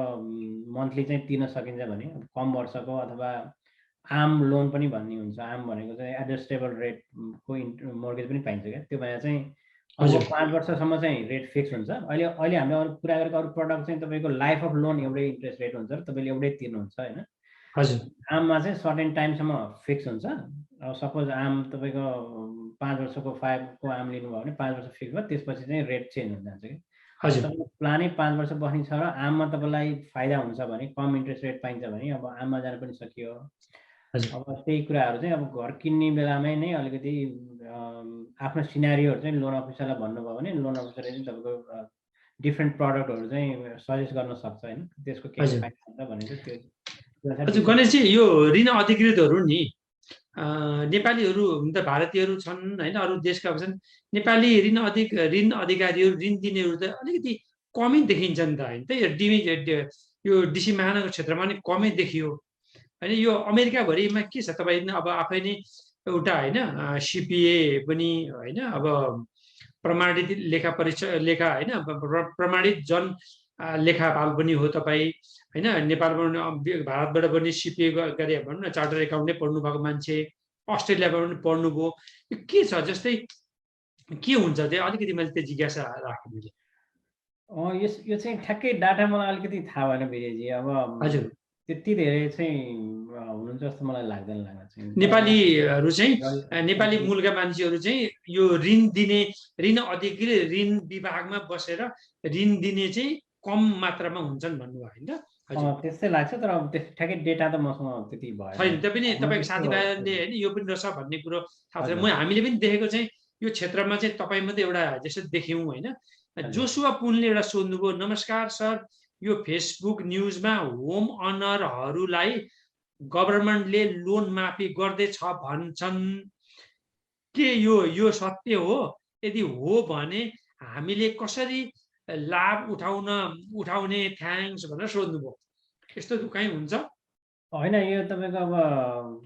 मन्थली चाहिँ तिर्न सकिन्छ भने कम वर्षको अथवा आम लोन पनि भन्ने हुन्छ। आम भनेको चाहिँ एडजस्टेबल रेटको मोर्गेज पनि पाइन्छ क्या। त्यो भएर चाहिँ अब 5 वर्षसम्म चाहिँ रेट फिक्स हुन्छ। अहिले हामीले अरू कुरा गरेको अरू प्रडक्ट चाहिँ तपाईँको लाइफ अफ लोन एउटै इन्ट्रेस्ट रेट हुन्छ र तपाईँले एउटै तिर्नुहुन्छ होइन। आममा चाहिँ सर्टेन टाइमसम्म फिक्स हुन्छ। अब सपोज आम तपाईँको 5 वर्षको 5 को आम लिनुभयो भने 5 वर्ष फिक्स भयो, त्यसपछि चाहिँ रेट चेन्ज हुन जान्छ कि। तपाईँको प्लानै 5 वर्ष बस्ने छ र आममा तपाईँलाई फाइदा हुन्छ भने कम इन्ट्रेस्ट रेट पाइन्छ भने अब आममा जान पनि सकियो। अब त्यही कुराहरू चाहिँ अब घर किन्ने बेलामै नै अलिकति आफ्नो सिनारीहरू चाहिँ लोन अफिसरलाई भन्नुभयो भने लोन अफिसरले चाहिँ तपाईँको डिफ्रेन्ट प्रडक्टहरू चाहिँ सजेस्ट गर्न सक्छ होइन। त्यसको के फाइदा हुन्छ भनेको त्यो। हजुर गणेशजी, यो ऋण अधिकृतहरू नि नेपालीहरू त भारतीयहरू छन् होइन, अरू देशका छन्। नेपाली ऋण अधिकारीहरू, ऋण दिनेहरू त अलिकति कमै देखिन्छ नि त होइन। यो डिसी महानगर क्षेत्रमा नि कमै देखियो होइन। यो अमेरिकाभरिमा के छ तपाईँ अब आफै नै एउटा होइन सिपिए पनि होइन, अब प्रमाणित लेखा होइन, प्रमाणित जन लेखापाल पनि हो तपाईँ होइन। नेपालमा भारतबाट पनि सिपिए गरे भनौँ न, चार्टर एकाउन्टै पढ्नु भएको मान्छे, अस्ट्रेलियाबाट पनि पढ्नुभयो। यो के छ जस्तै के हुन्छ त्यो अलिकति मैले त्यो जिज्ञासा राखेँ मैले। यो चाहिँ ठ्याक्कै डाटा मलाई अलिकति थाहा भएन विजयजी। अब हजुर त्यति धेरै चाहिँ हुनुहुन्छ जस्तो मलाई लाग्दैन चाहिँ। नेपालीहरू चाहिँ नेपाली मूलका मान्छेहरू चाहिँ यो ऋण दिने, ऋण अधिकृत ऋण विभागमा बसेर ऋण दिने चाहिँ कम मात्रामा हुन्छन् भन्नुभयो होइन त? त्यस्तै लाग्छ। तर अब ठ्याक्कै डेटा त मसँग त्यति भयो छैन। त्यो पनि तपाईँको साथीभाइले होइन यो पनि रहेछ भन्ने कुरो थाहा छ। हामीले पनि देखेको चाहिँ यो क्षेत्रमा चाहिँ तपाईँ मात्रै एउटा जस्तो देख्यौँ होइन। जोसुवा पुनले एउटा सोध्नुभयो, नमस्कार सर, यो फेसबुक न्युजमा होम अनरहरूलाई गभर्मेन्टले लोन माफी गर्दैछ भन्छन्, के यो सत्य हो? यदि हो भने हामीले कसरी लाभ उठाउने थ्याङ्क्स भनेर सोध्नुभयो। यस्तो कहीँ हुन्छ होइन? यो तपाईँको अब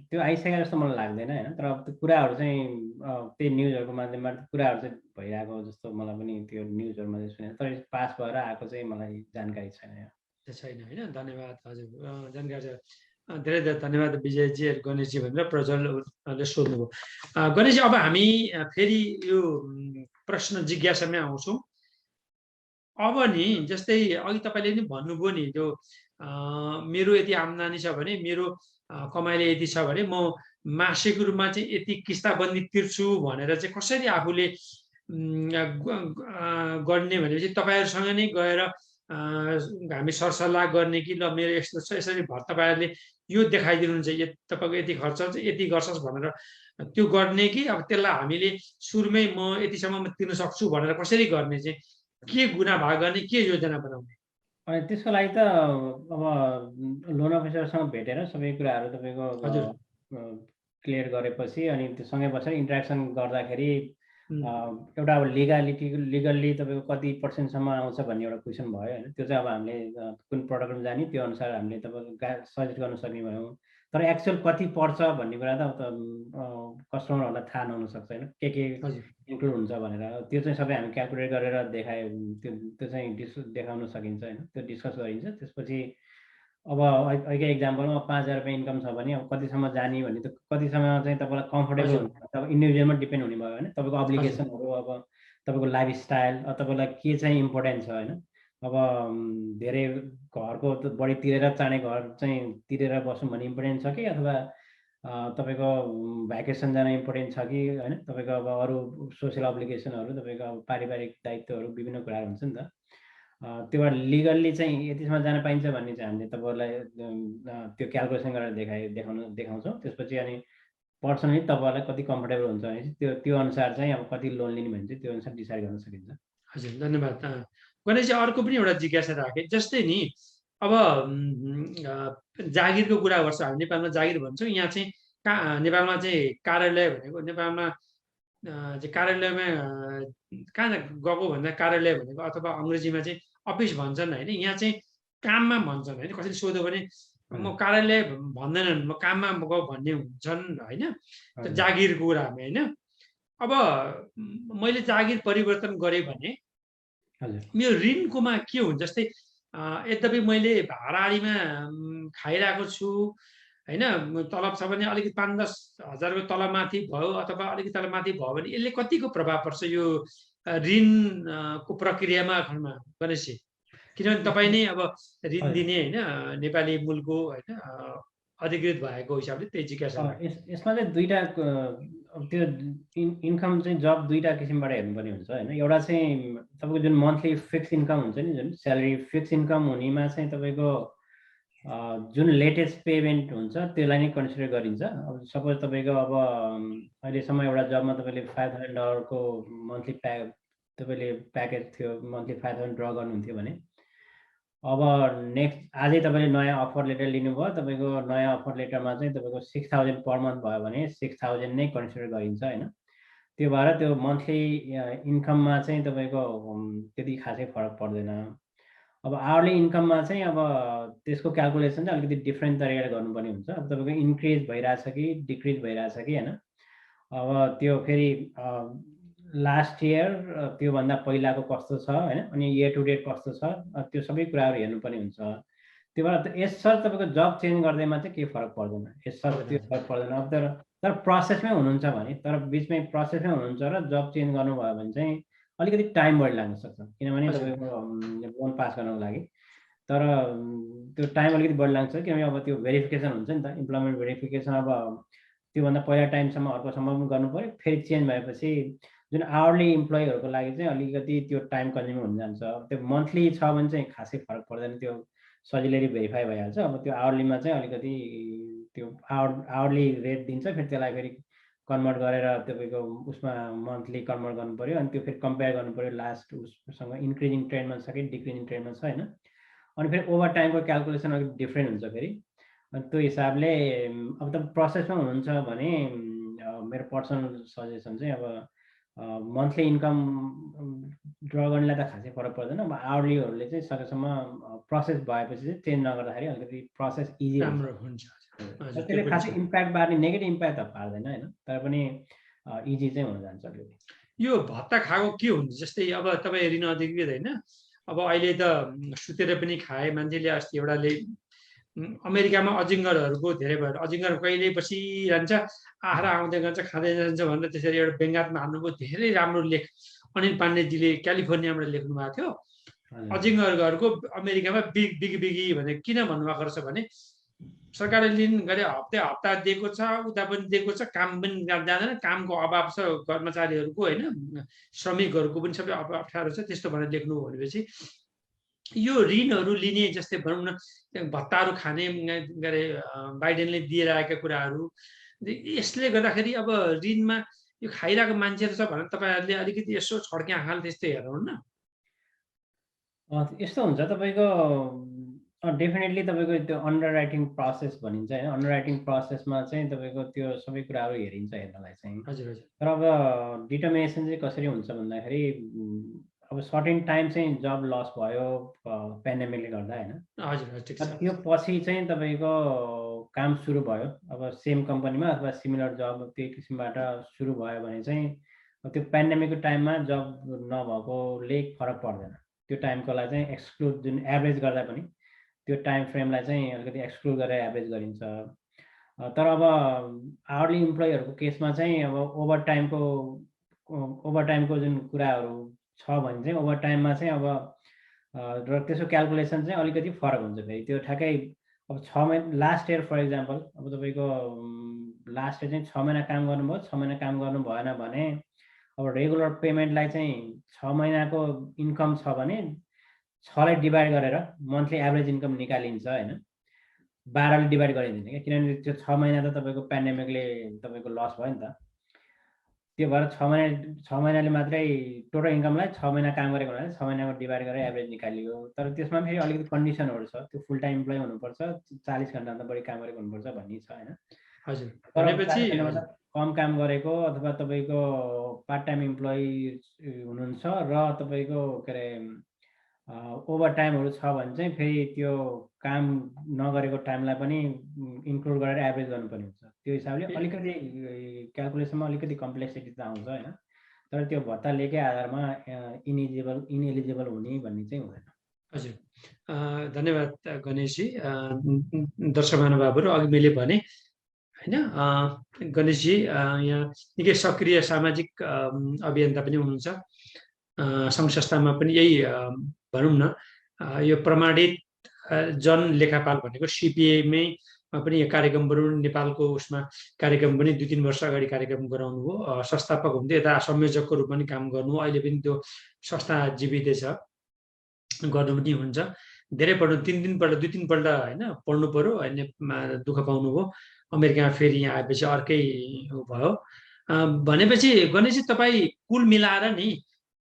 त्यो आइसकेको जस्तो मलाई लाग्दैन होइन। तर अब त्यो कुराहरू चाहिँ त्यही न्युजहरूको माध्यमबाट कुराहरू चाहिँ भइरहेको जस्तो मलाई पनि त्यो न्युजहरूमा चाहिँ सुने। तर पास भएर आएको चाहिँ मलाई जानकारी छैन होइन। धन्यवाद हजुर, जानकारी छ। धेरै धेरै धन्यवाद विजयजी, गणेशजी भनेर प्रज्वलले सोध्नुभयो। गणेशजी, अब हामी फेरि यो प्रश्न जिज्ञासामै आउँछौँ। अब नि जस्तै अघि तपाईँले नि भन्नुभयो नि, त्यो मेरो यति आम्दानी छ भने, मेरो कमाइले यति छ भने म मासिक रूपमा चाहिँ यति किस्ताबन्दी तिर्छु भनेर चाहिँ कसरी आफूले गर्ने भनेपछि तपाईँहरूसँग नै गएर हामी सरसल्लाह गर्ने कि ल मेरो यस्तो छ, यसरी तपाईँहरूले यो देखाइदिनुहुन्छ, तपाईँको यति खर्च यति गर्छस् भनेर त्यो गर्ने कि अब त्यसलाई हामीले सुरुमै म यतिसम्म तिर्न सक्छु भनेर कसरी गर्ने चाहिँ, के गुना भाग गर्ने, के योजना बनाउने? अनि त्यसको लागि त अब लोन अफिसरसँग भेटेर सबै कुराहरू तपाईँको क्लियर गरेपछि अनि त्यो सँगै बसेर इन्ट्रेक्सन गर्दाखेरि एउटा अब लिगल्ली तपाईँको कति पर्सेन्टसम्म आउँछ भन्ने एउटा क्वेसन भयो होइन। त्यो चाहिँ अब हामीले कुन प्रडक्टमा जाने त्यो अनुसार हामीले तपाईँको सजेस्ट गर्न सक्ने भयौँ। तर एक्चुअल कति पर्छ भन्ने कुरा त कस्टमरहरूलाई थाहा नहुन सक्छ होइन, के इन्क्लुड हुन्छ भनेर। त्यो चाहिँ सबै हामी क्यालकुलेट गरेर त्यो चाहिँ देखाउन सकिन्छ होइन। त्यो डिस्कस गरिन्छ। त्यसपछि अब अहिले इक्जाम्पलमा 5,000 रुपियाँ इन्कम छ भने अब कतिसम्म जाने भन्ने त कतिसम्म चाहिँ तपाईँलाई कम्फोर्टेबल हुन्छ, अब इन्डिभिजुअलमा डिपेन्ड हुने भयो होइन। तपाईँको अब्लिगेसनहरू, अब तपाईँको लाइफस्टाइल, तपाईँलाई के चाहिँ इम्पोर्टेन्ट छ होइन। अब धेरै घरको बढी तिरेर चाँडै घर चाहिँ तिरेर बस्नु भन्ने इम्पोर्टेन्ट छ कि अथवा तपाईँको भ्याकेसन जान इम्पोर्टेन्ट छ कि होइन। तपाईँको अब अरू सोसियल अब्लिगेसनहरू, तपाईँको अब पारिवारिक दायित्वहरू, विभिन्न कुराहरू हुन्छ नि त। त्योबाट लिगल्ली चाहिँ यतिसम्म जान पाइन्छ भन्ने चाहिँ हामीले तपाईँहरूलाई त्यो क्यालकुलेसन गरेर देखाउँछौँ। त्यसपछि अनि पर्सनली तपाईँहरूलाई कति कम्फोर्टेबल हुन्छ भने त्यो अनुसार चाहिँ अब कति लोन लिने भने चाहिँ त्यो अनुसार डिसाइड गर्न सकिन्छ। हजुर, धन्यवाद। गणेशजी, अर्को पनि एउटा जिज्ञासा राखेँ। जस्तै नि अब जागिरको कुरा गर्छ, हामी नेपालमा जागिर भन्छौँ, यहाँ चाहिँ नेपालमा चाहिँ कार्यालय भनेको नेपालमा चाहिँ कार्यालयमा कहाँ गएको भन्दा कार्यालय भनेको अथवा अङ्ग्रेजीमा चाहिँ अफिस भन्छन् होइन, यहाँ चाहिँ काममा भन्छन् होइन। कसैले सोध्यो भने म कार्यालय भन्दैनन्, म काममा गयो भन्ने हुन्छन् होइन, त्यो जागिरको कुरामा होइन। अब मैले जागिर परिवर्तन गरेँ भने यो ऋणकोमा के हुन्छ, जस्तै यद्यपि मैले भाडामा खाइरहेको छु होइन, तलब छ भने अलिकति 5-10 हजारको तलमाथि भयो अथवा अलिकति तलमाथि भयो भने यसले कतिको प्रभाव पर्छ यो ऋणको प्रक्रियामा गणेशजी? किनभने तपाईँ नै अब ऋण दिने होइन, नेपाली मूलको होइन, अधिकृत भएको हिसाबले त्यही जिज्ञासा यसमा चाहिँ दुईटा त्यो इन्कम चाहिँ जब दुईटा किसिमबाट हेर्नुपर्ने हुन्छ होइन। एउटा चाहिँ तपाईँको जुन मन्थली फिक्स इन्कम हुन्छ नि, जुन स्यालेरी फिक्स इन्कम हुनेमा चाहिँ तपाईँको जुन लेटेस्ट पेमेन्ट हुन्छ त्यसलाई नै कन्सिडर गरिन्छ। अब सपोज तपाईँको अब अहिलेसम्म एउटा जबमा तपाईँले $5,000 मन्थली तपाईँले प्याकेज थियो, मन्थली 5,000 ड्र गर्नुहुन्थ्यो भने अब नेक्स्ट आजै तपाईँले नयाँ अफर लेटर लिनुभयो, तपाईँको नयाँ अफर लेटरमा चाहिँ तपाईँको 6,000 पर मन्थ भयो भने 6,000 नै कन्सिडर गरिन्छ होइन। त्यो भएर त्यो मन्थली इन्कममा चाहिँ तपाईँको त्यति खासै फरक पर्दैन। अब आवरली इन्कममा चाहिँ अब त्यसको क्यालकुलेसन चाहिँ अलिकति डिफ्रेन्ट तरिकाले गर्नुपर्ने हुन्छ। अब तपाईँको इन्क्रिज भइरहेछ कि डिक्रिज भइरहेछ कि होइन। अब त्यो फेरि लास्ट इयर त्योभन्दा पहिलाको कस्तो छ होइन, अनि इयर टु डेट कस्तो छ, त्यो सबै कुराहरू हेर्नुपर्ने हुन्छ। त्यो भएर यसर्थ तपाईँको जब चेन्ज गर्दैमा चाहिँ केही फरक पर्दैन, यसर्थ त्यो फरक पर्दैन। अब तर प्रोसेसमै हुनुहुन्छ भने, तर बिचमै प्रोसेसमै हुनुहुन्छ र जब चेन्ज गर्नुभयो भने चाहिँ अलिकति टाइम बढी लाग्न सक्छ, किनभने तपाईँको लोन पास गर्नको लागि। तर त्यो टाइम अलिकति बढी लाग्छ किनभने अब त्यो भेरिफिकेसन हुन्छ नि त, इम्प्लोइमेन्ट भेरिफिकेसन। अब त्योभन्दा पहिला टाइमसम्म अर्कोसम्म पनि गर्नु पऱ्यो। फेरि चेन्ज भएपछि जुन आवरली इम्प्लोइहरूको लागि चाहिँ अलिकति त्यो टाइम कन्ज्युमिङ हुन जान्छ। त्यो मन्थली छ भने चाहिँ खासै फरक पर्दैन, त्यो सजिलै भेरिफाई भइहाल्छ। अब त्यो आवरलीमा चाहिँ अलिकति त्यो आवरली रेट दिन्छ, फेरि त्यसलाई फेरि कन्भर्ट गरेर तपाईँको उसमा मन्थली कन्भर्ट गर्नु पऱ्यो, अनि त्यो फेरि कम्पेयर गर्नु पऱ्यो लास्ट उससँग इन्क्रिजिङ ट्रेन्डमा छ कि डिक्रिजिङ ट्रेन्डमा छ होइन। अनि फेरि ओभर टाइमको क्यालकुलेसन अलिक डिफ्रेन्ट हुन्छ फेरि। अनि त्यो हिसाबले अब तपाईँ प्रोसेसमा हुनुहुन्छ भने मेरो पर्सनल सजेसन चाहिँ अब मन्थली इन्कम ड्र गर्नेलाई त खासै फरक पर्दैन। अब आवरलीहरूले चाहिँ सकेसम्म प्रोसेस भएपछि चाहिँ चेन्ज नगर्दाखेरि अलिकति प्रोसेस इजी हुन्छ। त्यसले खासै इम्प्याक्ट पार्ने नेगेटिभ इम्प्याक्ट त पार्दैन होइन, तर पनि इजी चाहिँ हुन जान्छ अलिकति। यो भत्ता खाएको के हुन्छ, जस्तै अब तपाईँ ऋण अधिकृत होइन, अब अहिले त सुतेर पनि खाए मान्छेले। अस्ति एउटाले अमेरिकामा अजिङ्गरहरूको धेरै भएर अजिङ्गर कहिले बसिरहन्छ, आहारा आउँदै जान्छ खाँदै जान्छ भनेर त्यसरी एउटा व्यङ्गात्मक हाल्नुभयो। धेरै राम्रो लेख अनिल पाण्डेजीले क्यालिफोर्नियाबाट लेख्नु भएको थियो। अजिङ्गरहरूको अमेरिकामा बिगी भनेर किन भन्नुभएको रहेछ भने सरकारले ऋण गरे हप्ता दिएको छ, उता पनि दिएको छ, काम पनि जाँदैन, कामको अभाव छ कर्मचारीहरूको होइन, श्रमिकहरूको पनि सबै अप्ठ्यारो छ, त्यस्तो भनेर लेख्नु भनेपछि यो ऋणहरू लिने जस्तै भनौँ न भत्ताहरू खाने गरे बाइडेनले दिइरहेका कुराहरू, यसले गर्दाखेरि अब ऋणमा यो खाइरहेको मान्छेहरू छ भनेर तपाईँहरूले अलिकति यसो छड्के आँखाले त्यस्तै हेर्नुहुन्न? यस्तो हुन्छ तपाईँको डेफिनेटली तपाईँको त्यो अन्डर राइटिङ प्रोसेस भनिन्छ होइन। अन्डर राइटिङ प्रोसेसमा चाहिँ तपाईँको त्यो सबै कुराहरू हेरिन्छ हेर्नलाई चाहिँ। हजुर हजुर। तर अब डिटर्मिनेसन चाहिँ कसरी हुन्छ भन्दाखेरि अब सर्टेन टाइम चाहिँ जब लस भयो पेन्डेमिकले गर्दा होइन। त्यो पछि चाहिँ तपाईँको काम सुरु भयो, अब सेम कम्पनीमा अथवा सिमिलर जब त्यही किसिमबाट सुरु भयो भने चाहिँ त्यो पेन्डेमिकको टाइममा जब नभएकोले फरक पर्दैन। त्यो टाइमकोलाई चाहिँ एक्सक्लुड, जुन एभरेज गर्दा पनि त्यो टाइम फ्रेमलाई चाहिँ अलिकति एक्सक्लुड गरेर एभरेज गरिन्छ। तर अब आवरली इम्प्लोइहरूको केसमा चाहिँ अब ओभर टाइमको जुन कुराहरू छ भने चाहिँ ओभर टाइममा चाहिँ अब र त्यसको क्यालकुलेसन चाहिँ अलिकति फरक हुन्छ फेरि। त्यो ठ्याक्कै अब 6 महिना लास्ट इयर फर इक्जाम्पल, अब तपाईँको लास्ट इयर चाहिँ 6 महिना काम गर्नुभयो, 6 महिना काम गर्नु भएन भने अब रेगुलर पेमेन्टलाई चाहिँ 6 महिनाको इन्कम छ भने 6लाई डिभाइड गरेर मन्थली एभरेज इन्कम निकालिन्छ होइन, 12ले डिभाइड गरिँदैन क्या, किनभने त्यो 6 महिना त तपाईँको पेन्डेमिकले तपाईँको लस भयो नि त। त्यो भएर 6 महिनाले मात्रै टोटल इन्कमलाई 6 महिना काम गरेको हुनाले 6 महिनाको डिभाइड गरेर एभरेज निकालियो। तर त्यसमा फेरि अलिकति कन्डिसनहरू छ, त्यो फुल टाइम इम्प्लोइ हुनुपर्छ, 40 घन्टाभन्दा बढी काम गरेको हुनुपर्छ भन्ने छ होइन। हजुर तर भनेपछि कम काम गरेको अथवा तपाईँको पार्ट टाइम इम्प्लोइ हुनुहुन्छ र तपाईँको के अरे ओभर टाइमहरू छ भने चाहिँ फेरि त्यो काम नगरेको टाइमलाई पनि इन्क्लुड गरेर एभरेज गर्नुपर्ने हुन्छ। त्यो हिसाबले अलिकति क्यालकुलेसनमा अलिकति कम्प्लेक्सिटी त आउँछ होइन, तर त्यो भत्ता लिएकै आधारमा इनएलिजिबल हुने भन्ने चाहिँ हुँदैन। हजुर धन्यवाद गणेशजी। दर्शक महानुभावहरू, अघि मैले भने होइन गणेशजी यहाँ निकै सक्रिय सामाजिक अभियन्ता पनि हुनुहुन्छ। सङ्घ संस्थामा पनि यही भनौँ न यो प्रमाणित जन लेखापाल भनेको सिपिएमै पनि यो कार्यक्रमहरू नेपालको उसमा कार्यक्रम पनि 2-3 वर्ष अगाडि कार्यक्रम गराउनु हो। संस्थापक हुन्थ्यो, यता संयोजकको रूपमा पनि काम गर्नु, अहिले पनि त्यो संस्था जीवितै छ, गर्नु पनि हुन्छ। धेरै पढ्नु 3 पल्ट 2-3 पल्ट होइन पढ्नु पर्यो, होइन दुःख पाउनु भयो। अमेरिकामा फेरि यहाँ आएपछि अर्कै भयो। भनेपछि गणेशजी तपाईँ कुल मिलाएर नि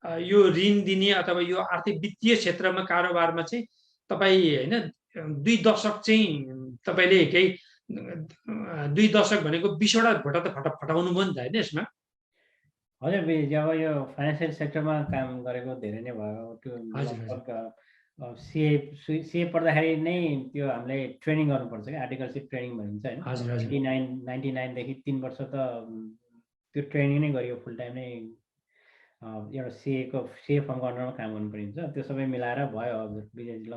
यो ऋण दिने अथवा यो आर्थिक वित्तीय क्षेत्रमा कारोबारमा चाहिँ तपाईँ होइन 2 दशक चाहिँ तपाईँले केही 2 दशक भनेको 20वटा भोटा त फटाउनु भयो नि त होइन यसमा? हजुर, जब यो फाइनेन्सियल सेक्टरमा काम गरेको धेरै नै भयो। त्यो सिए पढ्दाखेरि नै त्यो हामीले ट्रेनिङ गर्नुपर्छ क्या, आर्टिकलसिप ट्रेनिङ भनिन्छ होइन। 99देखि 3 वर्ष त त्यो ट्रेनिङ नै गरियो, फुल टाइम नै एउटा सिए फर्म गर्नमा काम गर्नुपर्ने हुन्छ। त्यो सबै मिलाएर भयो।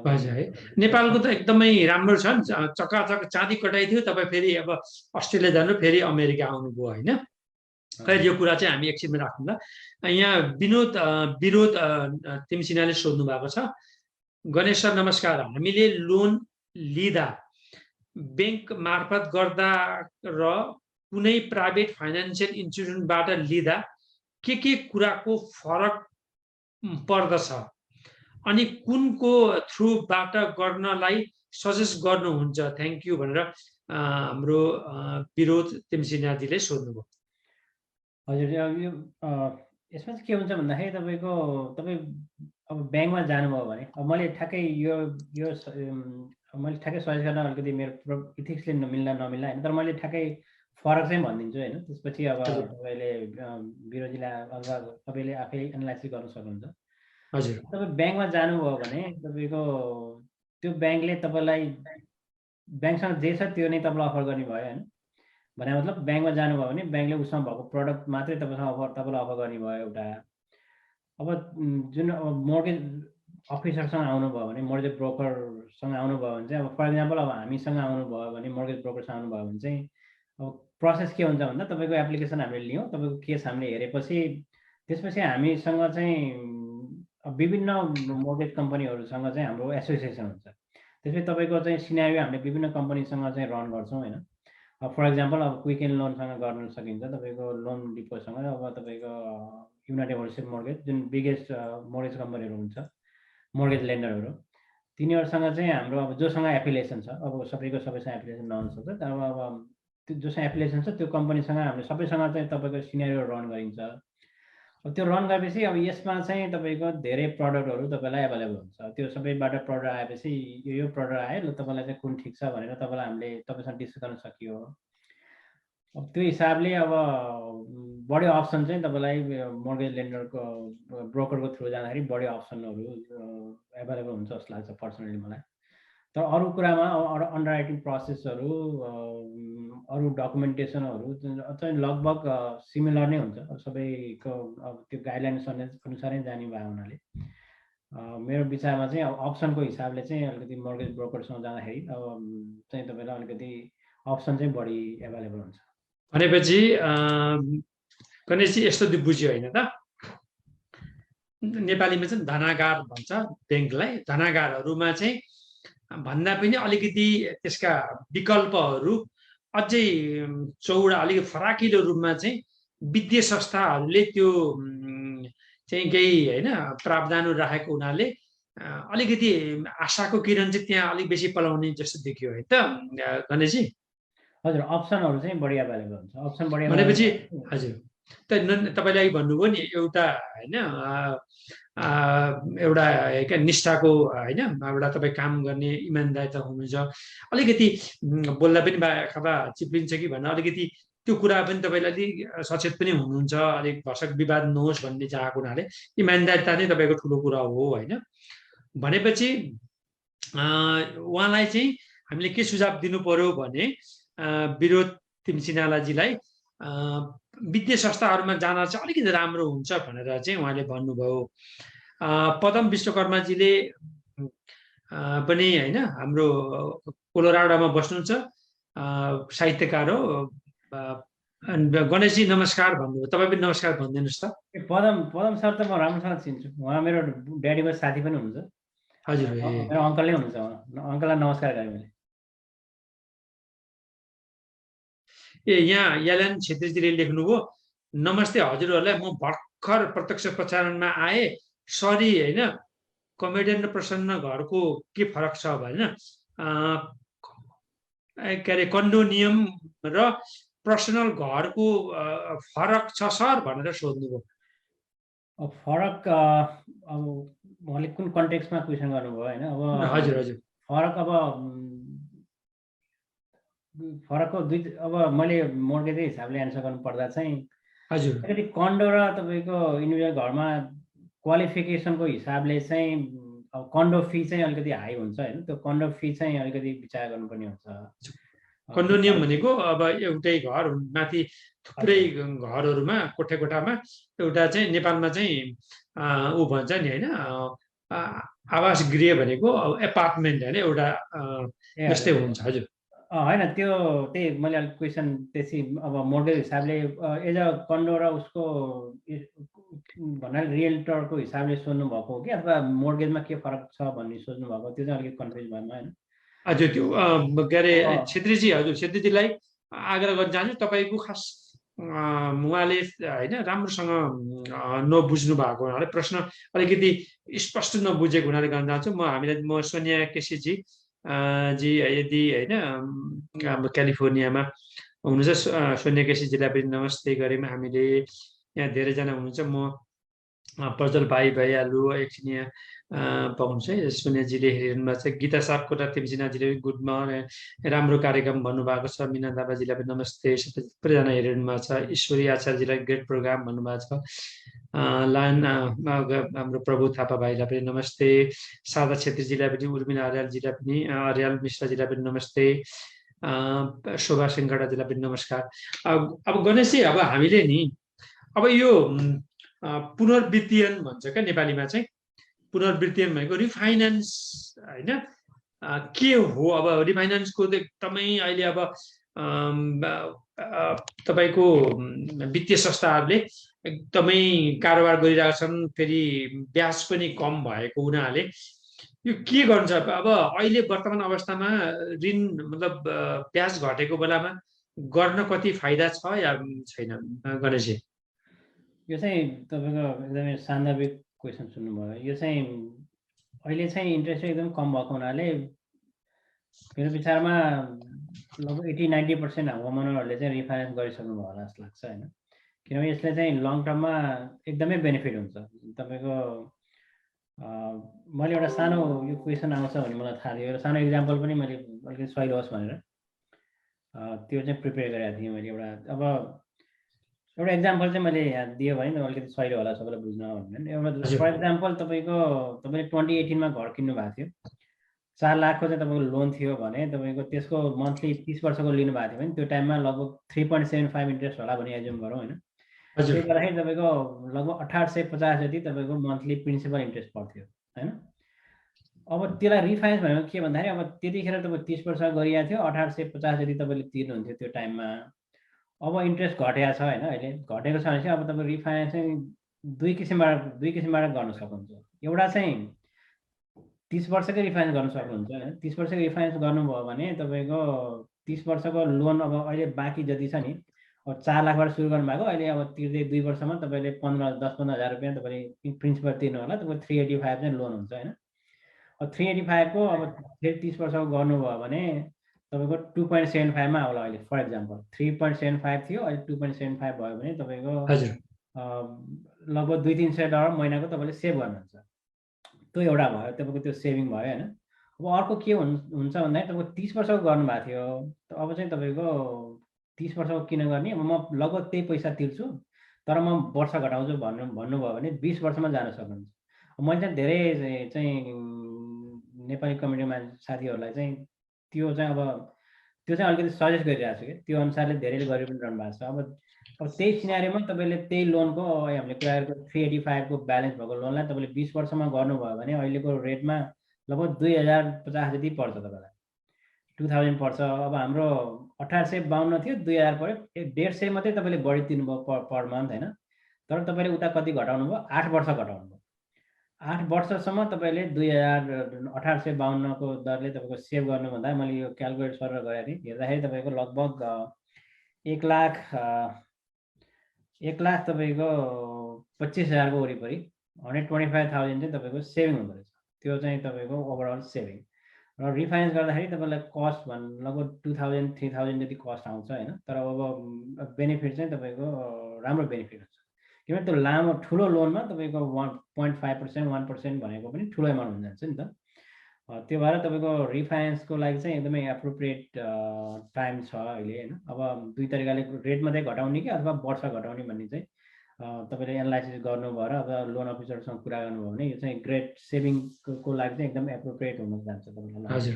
हजुर है, नेपालको त एकदमै राम्रो छ, चकाचक चाँदी कटाइ थियो। तपाईँ फेरि अब अस्ट्रेलिया जानु, फेरि अमेरिका आउनुभयो होइन। खैर यो कुरा चाहिँ हामी एकछिनमा राखौँला। यहाँ विनोद तिमसिनाले सोध्नु भएको छ, गणेश सर नमस्कार, हामीले लोन लिँदा ब्याङ्क मार्फत गर्दा र कुनै प्राइभेट फाइनेन्सियल इन्स्टिट्युसनबाट लिँदा के कुराको फरक पर्दछ अनि कुनको थ्रुबाट गर्नलाई सजेस्ट गर्नुहुन्छ? थ्याङ्क यू भनेर हाम्रो विनोद तिमसिनाजीले सोध्नुभयो। हजुर, यो यसमा चाहिँ के हुन्छ भन्दाखेरि तपाईँ अब ब्याङ्कमा जानुभयो भने अब मैले ठ्याक्कै मैले ठ्याक्कै सजेस्ट गर्न अलिकति मेरो इथिक्सले मिल्ला नमिल्ला होइन, तर मैले ठ्याक्कै फरक चाहिँ भनिदिन्छु होइन। त्यसपछि अब तपाईँले विरोधीलाई अथवा तपाईँले आफै एनालाइसिस गर्न सक्नुहुन्छ। हजुर, तपाईँ ब्याङ्कमा जानुभयो भने तपाईँको त्यो ब्याङ्कले तपाईँलाई ब्याङ्कसँग जे छ त्यो नै तपाईँलाई अफर गर्ने भयो होइन। भने मतलब ब्याङ्कमा जानुभयो भने ब्याङ्कले उसँग भएको प्रडक्ट मात्रै तपाईँलाई अफर गर्ने भयो एउटा। अब जुन मोर्गेज अफिसरसँग आउनुभयो भने, मोर्गेज ब्रोकरसँग आउनुभयो भने चाहिँ अब फर इक्जाम्पल अब हामीसँग आउनुभयो भने, मोर्गेज ब्रोकरसँग आउनुभयो भने चाहिँ अब प्रोसेस के हुन्छ भन्दा तपाईँको एप्लिकेसन हामीले लियौँ, तपाईँको केस हामीले हेरेपछि त्यसपछि हामीसँग चाहिँ विभिन्न मोर्गेज कम्पनीहरूसँग चाहिँ हाम्रो एसोसिएसन हुन्छ। त्यसपछि तपाईँको चाहिँ सिनारियो हामीले विभिन्न कम्पनीसँग चाहिँ रन गर्छौँ होइन। फर इक्जाम्पल अब क्विक एन्ड लोनसँग गर्न सकिन्छ, तपाईँको लोन डिपोसँग। अब तपाईँको युनाइटेड होलसेल मोर्गेज जुन बिगेस्ट मोर्गेज कम्पनीहरू हुन्छ, मोर्गेज लेन्डरहरू, तिनीहरूसँग चाहिँ हाम्रो अब जोसँग एफिलिएसन छ, अब सबैसँग एफिलिएसन नहुनसक्छ, तर अब त्यो जोसँग एफिलिएसन छ त्यो कम्पनीसँग हामीले सबैसँग चाहिँ तपाईँको सिनारियो रन गरिन्छ। अब त्यो रन गरेपछि अब यसमा चाहिँ तपाईँको धेरै प्रडक्टहरू तपाईँलाई एभाइलेबल हुन्छ। त्यो सबैबाट प्रडक्ट आएपछि यो प्रडक्ट आयो ल, तपाईँलाई चाहिँ कुन ठिक छ भनेर तपाईँलाई हामीले तपाईँसँग डिस्कस गर्न सकियो। अब त्यो हिसाबले अब बढी अप्सन चाहिँ तपाईँलाई मोर्गेज लेन्डरको ब्रोकरको थ्रु जाँदाखेरि बढी अप्सनहरू एभाइलेबल हुन्छ जस्तो लाग्छ पर्सनली मलाई। तर अरू कुरामा अन्डर राइटिङ प्रोसेसहरू, अरू डकुमेन्टेसनहरू चाहिँ लगभग सिमिलर नै हुन्छ। सबैको अब त्यो गाइडलाइन्स अनुसारै जाने भयो हुनाले मेरो विचारमा चाहिँ अब अप्सनको हिसाबले चाहिँ अलिकति मोर्गेज ब्रोकरसँग जाँदाखेरि अब चाहिँ तपाईँलाई अलिकति अप्सन चाहिँ बढी एभाइलेबल हुन्छ। भनेपछि गणेशजी यस्तो बुझ्यो होइन त, नेपालीमा चाहिँ धनागार भन्छ ब्याङ्कलाई। धनागारहरूमा चाहिँ भन्दा पनि अलिकति त्यसका विकल्पहरू अझै चौडा, अलिकति फराकिलो रूपमा चाहिँ वित्तीय संस्थाहरूले त्यो चाहिँ केही होइन प्रावधानहरू राखेको हुनाले अलिकति आशाको किरण चाहिँ त्यहाँ अलिक बेसी पलाउने जस्तो देखियो है त गणेशजी? हजुर, अप्सनहरू चाहिँ बढी एभाइलेबल हुन्छ। अप्सन बढी भनेपछि हजुर, त तपाईँले भन्नुभयो नि एउटा होइन एउटा निष्ठाको होइन एउटा तपाईँ काम गर्ने इमान्दारिता हुनुहुन्छ अलिकति बोल्दा पनि अथवा चिप्लिन्छ कि भन्ने अलिकति त्यो कुरा पनि तपाईँले अलिक सचेत पनि हुनुहुन्छ अलिक भर्सक विवाद नहोस् भन्ने चाहेको हुनाले इमान्दारिता नै तपाईँको ठुलो कुरा हो होइन भनेपछि उहाँलाई चाहिँ हामीले के सुझाव दिनु पर्यो भने विरोध तिमसिनालाजीलाई वित्तीय संस्थाहरूमा जान चाहिँ अलिकति राम्रो हुन्छ भनेर चाहिँ उहाँले भन्नुभयो पदम विश्वकर्माजीले पनि होइन हाम्रो कोलोराडोमा बस्नुहुन्छ साहित्यकार हो गणेशजी नमस्कार भन्नुभयो तपाईँ पनि नमस्कार भनिदिनुहोस् त पदम सर त म राम्रोसँग चिन्छु उहाँ मेरो ड्याडीको साथी पनि हुनुहुन्छ हजुर मेरो अङ्कल नै हुनुहुन्छ अङ्कललाई नमस्कार गरेँ मैले यहाँ यालन छेत्रीजीले लेख्नुभयो नमस्ते हजुरहरूलाई म भर्खर प्रत्यक्ष प्रसारणमा आए सरी होइन कमेडियन र प्रसन्न घरको के फरक छ होइन के अरे कन्डोनियम र पर्सनल घरको फरक छ सर भनेर सोध्नुभयो फरक अब उहाँले कुन कन्टेक्स्टमा क्वेसन गर्नुभयो होइन अब हजुर हजुर फरक अब फरकको दुई अब मैले मोर्गेजकै हिसाबले एन्सर गर्नु पर्दा चाहिँ हजुर अलिकति कन्डो र तपाईँको इन्डिभिजुअल घरमा क्वालिफिकेसनको हिसाबले चाहिँ अब कन्डो फी चाहिँ अलिकति हाई हुन्छ होइन त्यो कन्डो फी चाहिँ अलिकति विचार गर्नुपर्ने हुन्छ कन्डोनियम भनेको अब एउटै घर माथि थुप्रै घरहरूमा कोठामा एउटा चाहिँ नेपालमा चाहिँ ऊ भन्छ नि होइन आवास गृह भनेको एपार्टमेन्ट होइन एउटा जस्तै हुन्छ हजुर होइन त्यो त्यही मैले अलिक क्वेसन त्यसै अब मोर्गेज हिसाबले एज अ कन्डो र उसको भन्नाले रियल्टरको हिसाबले सोध्नु भएको हो कि अथवा मोर्गेजमा के फरक छ भन्ने सोध्नु भएको त्यो चाहिँ अलिकति कन्फ्युज भएन होइन हजुर त्यो के अरे छेत्रीजी हजुर छेत्रीजीलाई आग्रह गर्न चाहन्छु तपाईँको खास उहाँले होइन राम्रोसँग नबुझ्नु भएको हुनाले प्रश्न अलिकति स्पष्ट नबुझेको हुनाले गर्न चाहन्छु म सोनिया केसीजी जी यदि होइन हाम्रो क्यालिफोर्नियामा हुनुहुन्छ सोनिया केसीजीलाई पनि नमस्ते गऱ्यौँ हामीले यहाँ धेरैजना हुनुहुन्छ म प्रज्वल भाइ भइहाल्नु एकछिन यहाँ पाउँछ सोनियाजीले हेरिरहनु भएको छ गीता सापकोटा तिमसिनाजीले गुड मर्निङ राम्रो कार्यक्रम भन्नुभएको छ मिना दाबाजीलाई पनि नमस्ते सबैजना हेरिरहनु भएको छ ईश्वरी आचार्यजीलाई ग्रेट प्रोग्राम भन्नुभएको छ लान हाम्रो प्रभु थापा भाइलाई पनि नमस्ते शारदा छेत्रीजीलाई पनि उर्मिला अर्यालजीलाई पनि अर्याल मिश्राजीलाई पनि नमस्ते शोभा सिंहडाजीलाई पनि नमस्कार अब गणेशजी अब हामीले नि अब यो पुनर्वित्तीयन भन्छ क्या नेपालीमा चाहिँ पुनर्वित्तीयन भनेको रिफाइनेन्स होइन के हो अब रिफाइनेन्सको त एकदमै अहिले अब तपाईँको वित्तीय संस्थाहरूले एकदमै कारोबार गरिरहेका छन् फेरि ब्याज पनि कम भएको हुनाले यो के गर्छ अब अहिले वर्तमान अवस्थामा ऋण मतलब ब्याज घटेको बेलामा गर्न कति फाइदा छ या छैन गणेशजी यो चाहिँ तपाईँको एकदमै सान्दर्भिक क्वेसन सुन्नुभयो यो चाहिँ अहिले चाहिँ इन्ट्रेस्ट रेट एकदम कम भएको हुनाले मेरो विचारमा लगभग 80-90% होमओनरहरूले चाहिँ रिफाइनेन्स गरिसक्नु भयो होला जस्तो लाग्छ होइन किनभने यसले चाहिँ लङ टर्ममा एकदमै बेनिफिट हुन्छ तपाईँको मैले एउटा सानो यो क्वेसन आउँछ भन्ने मलाई थाहा थियो एउटा सानो इक्जाम्पल पनि मैले अलिकति सही होस् भनेर त्यो चाहिँ प्रिपेयर गरेको थिएँ मैले एउटा अब एउटा इक्जाम्पल चाहिँ मैले यहाँ दियो भने अलिकति सही होला सबैलाई बुझ्न भनेर एउटा फर इक्जाम्पल तपाईँले 2018 मा घर किन्नु भएको थियो 4 लाखको चाहिँ तपाईँको लोन थियो भने तपाईँको त्यसको मन्थली 30 वर्षको लिनु भएको थियो भने त्यो टाइममा लगभग 3.75 इन्ट्रेस्ट होला भने एज्युम गरौँ होइन त्यसले गर्दाखेरि तपाईँको लगभग 1850 जति तपाईँको मन्थली प्रिन्सिपल इन्ट्रेस्ट पर्थ्यो होइन अब त्यसलाई रिफाइनेन्स भनेको के भन्दाखेरि अब त्यतिखेर तपाईँ 30 वर्ष गरिएको थियो 1850 जति तपाईँले तिर्नुहुन्थ्यो त्यो टाइममा अब इन्ट्रेस्ट घटेको छ होइन अहिले घटेको छ भने चाहिँ अब तपाईँ रिफाइनेन्स चाहिँ दुई किसिमबाट गर्न सक्नुहुन्छ एउटा चाहिँ 30 वर्षकै रिफाइनेन्स गर्न सक्नुहुन्छ होइन 30 वर्षको रिफाइनेन्स गर्नुभयो भने तपाईँको 30 वर्षको लोन अब अहिले बाँकी जति छ नि अब 4 लाखबाट सुरु गर्नुभएको अहिले अब तिर्दै 2 वर्षमा तपाईँले 10-15 हजार रुपियाँ तपाईँले प्रिन्सिपल तिर्नु होला तपाईँको 385 चाहिँ लोन हुन्छ होइन अब 385 को अब फेरि 30 वर्षको गर्नुभयो भने तपाईँको 2.75 मा होला अहिले फर इक्जाम्पल 3.75 थियो अहिले 2.75 भयो भने तपाईँको लगभग $200-300 महिनाको तपाईँले सेभ गर्नुहुन्छ। त्यो एउटा भयो, तपाईँको त्यो सेभिङ भयो होइन। अब अर्को के हुन्छ भन्दाखेरि तपाईँको 30 वर्षको गर्नुभएको थियो, अब चाहिँ तपाईँको 30 वर्षको किन गर्ने, अब म लगभग त्यही पैसा तिर्छु तर म वर्ष घटाउँछु भन्नुभयो भने 20 वर्षमा जान सक्नुहुन्छ। मैले चाहिँ धेरै चाहिँ नेपाली कम्युनिटीमा साथीहरूलाई चाहिँ त्यो चाहिँ अलिकति सजेस्ट गरिरहेको छु कि त्यो अनुसारले धेरैले गरि पनि रहनु भएको छ। अब त्यही सिनारीमा तपाईँले त्यही लोनको हामीले कुरा गरेको 385 को ब्यालेन्स भएको लोनलाई तपाईँले 20 वर्षमा गर्नुभयो भने अहिलेको रेटमा लगभग 2050 जति पर्छ तपाईँलाई, 2000 पर्छ। अब हाम्रो 1852 थियो, 2000 पर्यो, 150 मात्रै तपाईँले बढी तिर्नुभयो पर मन्थ होइन। तर तपाईँले उता कति घटाउनु भयो, 8 वर्ष घटाउनु भयो। 8 वर्षसम्म तपाईँले 1852 को दरले तपाईँको सेभ गर्नुभन्दा मैले यो क्यालकुलेट गरेर गरेको थिएँ, हेर्दाखेरि तपाईँको लगभग 1 लाख तपाईँको 25,000 को वरिपरि 125,000 चाहिँ तपाईँको सेभिङ हुँदो रहेछ। त्यो चाहिँ तपाईँको ओभरअल सेभिङ। र रिफाइनेन्स गर्दाखेरि तपाईँलाई कस्ट लगभग 2000-3000 जति कस्ट आउँछ होइन। तर अब बेनिफिट चाहिँ तपाईँको राम्रो बेनिफिट हुन्छ, किनभने त्यो लामो ठुलो लोनमा तपाईँको 1.5% 1% भनेको पनि ठुलो एमाउन्ट हुन जान्छ नि त। त्यो भएर तपाईँको रिफाइनेन्सको लागि चाहिँ एकदमै एप्रोप्रिएट टाइम छ अहिले होइन। अब दुई तरिकाले रेट मात्रै घटाउने कि अथवा वर्ष घटाउने भन्ने चाहिँ तपाईँले एनालाइसिस गर्नुभयो र अब लोन अफिसरसँग कुरा गर्नुभयो भने यो चाहिँ ग्रेट सेभिङको लागि चाहिँ एकदम एप्रोप्रिएट हुन जान्छ तपाईँलाई। हजुर,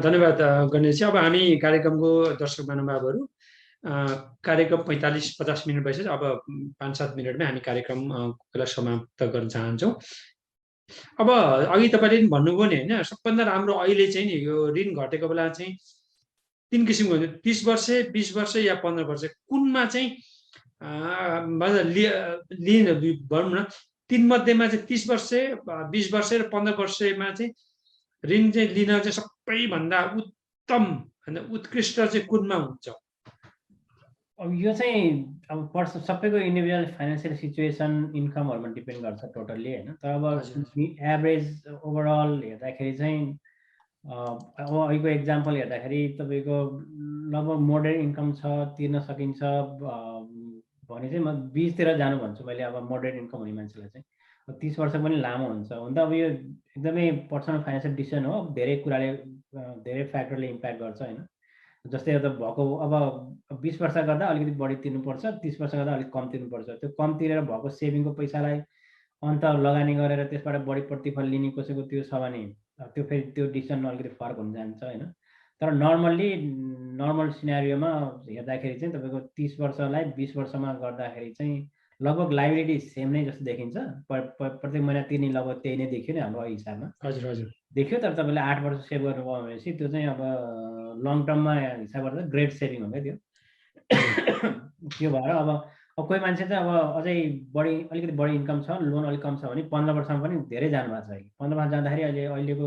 धन्यवाद गणेशजी। अब हामी कार्यक्रमको दर्शक महानुभावहरू कार्यक्रम 45-50 मिनट भइसक्यो। अब 5-7 मिनटमै हामी कार्यक्रमलाई समाप्त गर्न चाहन्छौँ। अब अघि तपाईँले पनि भन्नुभयो नि होइन, सबभन्दा राम्रो अहिले चाहिँ नि यो ऋण घटेको बेला चाहिँ 3 किसिमको हुन्छ, 30 वर्ष, 20 वर्ष या 15 वर्ष। कुनमा चाहिँ भनौँ न 3 मध्येमा चाहिँ 30 वर्ष, 20 वर्ष र 15 वर्षमा चाहिँ ऋण चाहिँ लिन चाहिँ सबैभन्दा उत्तम होइन उत्कृष्ट चाहिँ कुनमा हुन्छ। अब यो चाहिँ अब सबैको इन्डिभिजुअल फाइनेन्सियल सिचुएसन इन्कमहरूमा डिपेन्ड गर्छ टोटल्ली होइन। तर अब एभरेज ओभरअल हेर्दाखेरि चाहिँ अब अहिलेको एक्जाम्पल हेर्दाखेरि तपाईँको लगभग मोडरेट इन्कम छ, तिर्न सकिन्छ भने चाहिँ म 20तिर जानु भन्छु मैले। अब मोडरेट इन्कम हुने मान्छेलाई चाहिँ 30 वर्ष पनि लामो हुन्छ त। अब यो एकदमै पर्सनल फाइनेन्सियल डिसिजन हो, धेरै कुराले धेरै फ्याक्टरले इम्प्याक्ट गर्छ होइन। जस्तै अब भएको अब 20 वर्ष गर्दा अलिकति बढी तिर्नुपर्छ, 30 वर्ष गर्दा अलिक कम तिर्नुपर्छ। त्यो कम तिरेर भएको सेभिङको पैसालाई अन्त लगानी गरेर त्यसबाट बढी प्रतिफल लिने कसैको त्यो छ भने त्यो फेरि त्यो डिसिजन अलिकति फरक हुन जान्छ होइन। तर नर्मल सिनारियोमा हेर्दाखेरि चाहिँ तपाईँको 30 वर्षलाई 20 वर्षमा गर्दाखेरि चाहिँ लगभग लाइबिलिटी सेम नै जस्तो देखिन्छ। प्रत्येक महिना तिर्ने लगभग त्यही नै देखियो नि हाम्रो हिसाबमा। हजुर हजुर देखियो। तर तपाईँले 8 वर्ष सेभ गर्नुभयो भनेपछि त्यो चाहिँ अब लङ टर्ममा हिसाब गर्दा ग्रेट सेभिङ हो क्या त्यो। त्यो भएर अब कोही मान्छे चाहिँ अब अझै अलिकति बढी इन्कम छ, लोन अलिक कम छ भने 15 वर्षमा पनि धेरै जानु भएको छ। अहिले 15 वर्ष जाँदाखेरि अहिलेको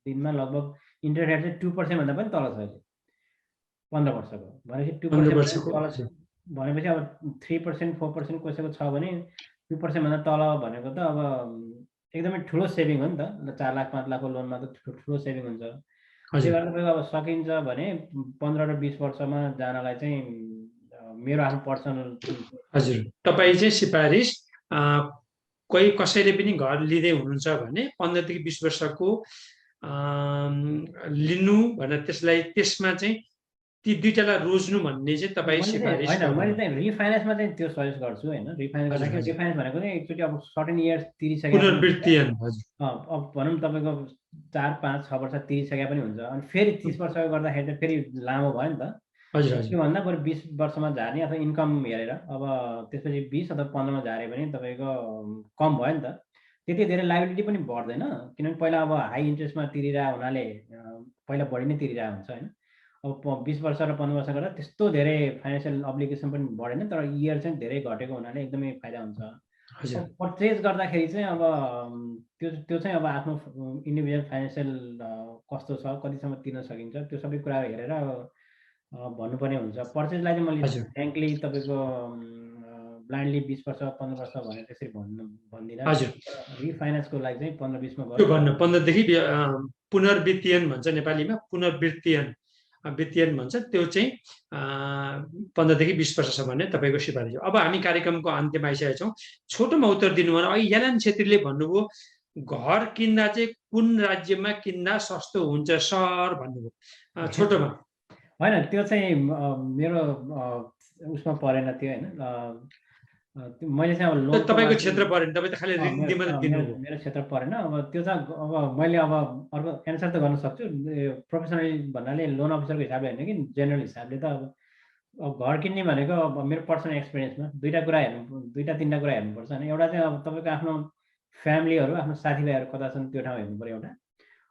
दिनमा लगभग इन्ट्रेस्ट रेट चाहिँ 2% भन्दा पनि तल छ अहिले 15 वर्षको। भनेपछि 2% तल छ भनेपछि अब 3% 4% कसैको छ भने 2% भन्दा तल भनेको त अब एकदमै ठुलो सेभिङ हो नि त। 4 लाख 5 लाखको लोनमा त ठुलो सेभिङ हुन्छ। त्यही भएर तपाईँको अब सकिन्छ भने 15 र 20 वर्षमा जानलाई चाहिँ मेरो आफ्नो पर्सनल। हजुर, तपाईँ चाहिँ सिफारिस कोही कसैले पनि घर लिँदै हुनुहुन्छ भने 15 देखि 20 वर्षको लिनु भनेर त्यसमा चाहिँ ती दुईटालाई रोज्नु भन्ने चाहिँ तपाईँ सिफारिस होइन। मैले चाहिँ रिफाइनेन्समा चाहिँ त्यो सजेस्ट गर्छु होइन। रिफाइनेन्स गर्दाखेरि रिफाइनेन्स भनेको चाहिँ एकचोटि अब सर्टेन इयर्स तिरिसकेको पुनर्वित्तीयन। हजुर, अब भनौँ तपाईँको 4, 5, 6 वर्ष तिरिसकेका पनि हुन्छ। अनि फेरि 30 वर्षको गर्दाखेरि चाहिँ फेरि लामो भयो नि त। हजुर त्योभन्दा बरु 20 वर्षमा झार्ने अथवा इन्कम हेरेर अब त्यसपछि 20 अथवा 15मा झार्यो भने तपाईँको कम भयो नि त। त्यति धेरै लाइबिलिटी पनि बढ्दैन, किनभने पहिला अब हाई इन्ट्रेस्टमा तिरिरहेको हुनाले पहिला बढी नै तिरिरहेको हुन्छ होइन। अब 20 वर्ष र 15 वर्ष गर्दा त्यस्तो धेरै फाइनेन्सियल अब्लिगेसन पनि बढेन, तर इयर चाहिँ धेरै घटेको हुनाले एकदमै फाइदा हुन्छ। पर्चेज गर्दाखेरि चाहिँ अब त्यो चाहिँ अब आफ्नो इन्डिभिजुअल फाइनेन्सियल कस्तो छ, कतिसम्म तिर्न सकिन्छ, त्यो सबै कुरा हेरेर भन्नुपर्ने हुन्छ। पर्चेजलाई चाहिँ मैले फ्र्याङ्कली तपाईँको ब्लाइन्डली 20 वर्ष 15 वर्ष भनेर त्यसरी भन्दिनँ। रिफाइनेन्सको लागि चाहिँ 15-20मा गर्नु 15 देखि पुनर्वित्तीयन भन्छ नेपालीमा, पुनर्वित्तीयन वित्तीयन भन्छ त्यो चाहिँ 15 देखि 20 वर्षसम्म नै तपाईँको सिफारिस हो। अब हामी कार्यक्रमको अन्त्यमा आइसकेका छौँ। छोटोमा उत्तर दिनुभयो भने अहिले यालन छेत्रीले भन्नुभयो घर किन्दा चाहिँ कुन राज्यमा किन्दा सस्तो हुन्छ सर भन्नुभयो, छोटोमा। होइन त्यो चाहिँ मेरो उसमा परेन त्यो होइन, मैले चाहिँ अब लोन तपाईँको क्षेत्र परेन, तपाईँ त खालि ऋण दिनुभयो। मेरो क्षेत्र परेन। अब त्यो चाहिँ अब मैले अब अर्को एन्सर त गर्न सक्छु, प्रोफेसनली भन्नाले लोन अफिसरको हिसाबले होइन कि जेनरल हिसाबले त अब घर किन्ने भनेको अब मेरो पर्सनल एक्सपिरियन्समा दुईवटा कुरा हेर्नु, दुईवटा तिनवटा कुरा हेर्नुपर्छ होइन। एउटा चाहिँ अब तपाईँको आफ्नो फ्यामिलीहरू, आफ्नो साथीभाइहरू कता छन् त्यो ठाउँ हेर्नु पऱ्यो एउटा,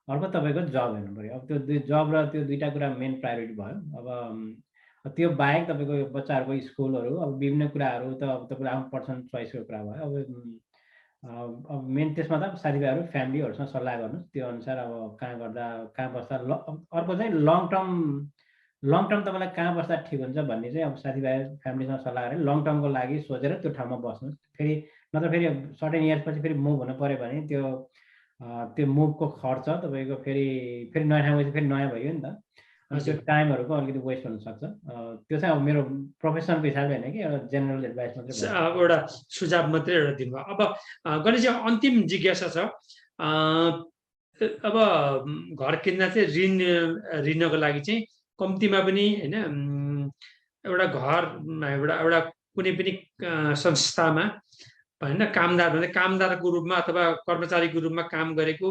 अर्को तपाईँको जब हेर्नु पऱ्यो। अब त्यो जब र त्यो दुईवटा कुरा मेन प्रायोरिटी भयो। अब त्यो बाहेक तपाईँको बच्चाहरूको स्कुलहरू, अब विभिन्न कुराहरू त अब तपाईँको आफ्नो पर्सनल चोइसको कुरा भयो। अब मेन त्यसमा त साथीभाइहरू फ्यामिलीहरूसँग सल्लाह गर्नुहोस्, त्यो अनुसार अब कहाँ गर्दा कहाँ बस्दा अर्को चाहिँ लङ टर्म तपाईँलाई कहाँ बस्दा ठिक हुन्छ भन्ने चाहिँ अब साथीभाइ फ्यामिलीसँग सल्लाह गरेर लङ टर्मको लागि सोचेर त्यो ठाउँमा बस्नुहोस्। फेरि नत्र फेरि सर्टेन इयर्सपछि फेरि मुभ हुनु पऱ्यो भने त्यो मुभको खर्च तपाईँको फेरि नयाँ ठाउँ गएपछि फेरि नयाँ भयो नि त, त्यो टाइमहरूको अलिकति वेस्ट हुनसक्छ। त्यो चाहिँ अब मेरो प्रोफेसनको हिसाबले होइन कि एउटा जेनरल एडभाइस मात्रै, एउटा सुझाव मात्रै एउटा दिनुभयो। अब गणेशजी अन्तिम जिज्ञासा छ, अब घर किन्दा चाहिँ ऋणको लागि चाहिँ कम्तीमा पनि होइन एउटा घरमा एउटा कुनै पनि संस्थामा होइन कामदारको रूपमा अथवा कर्मचारीको रूपमा काम गरेको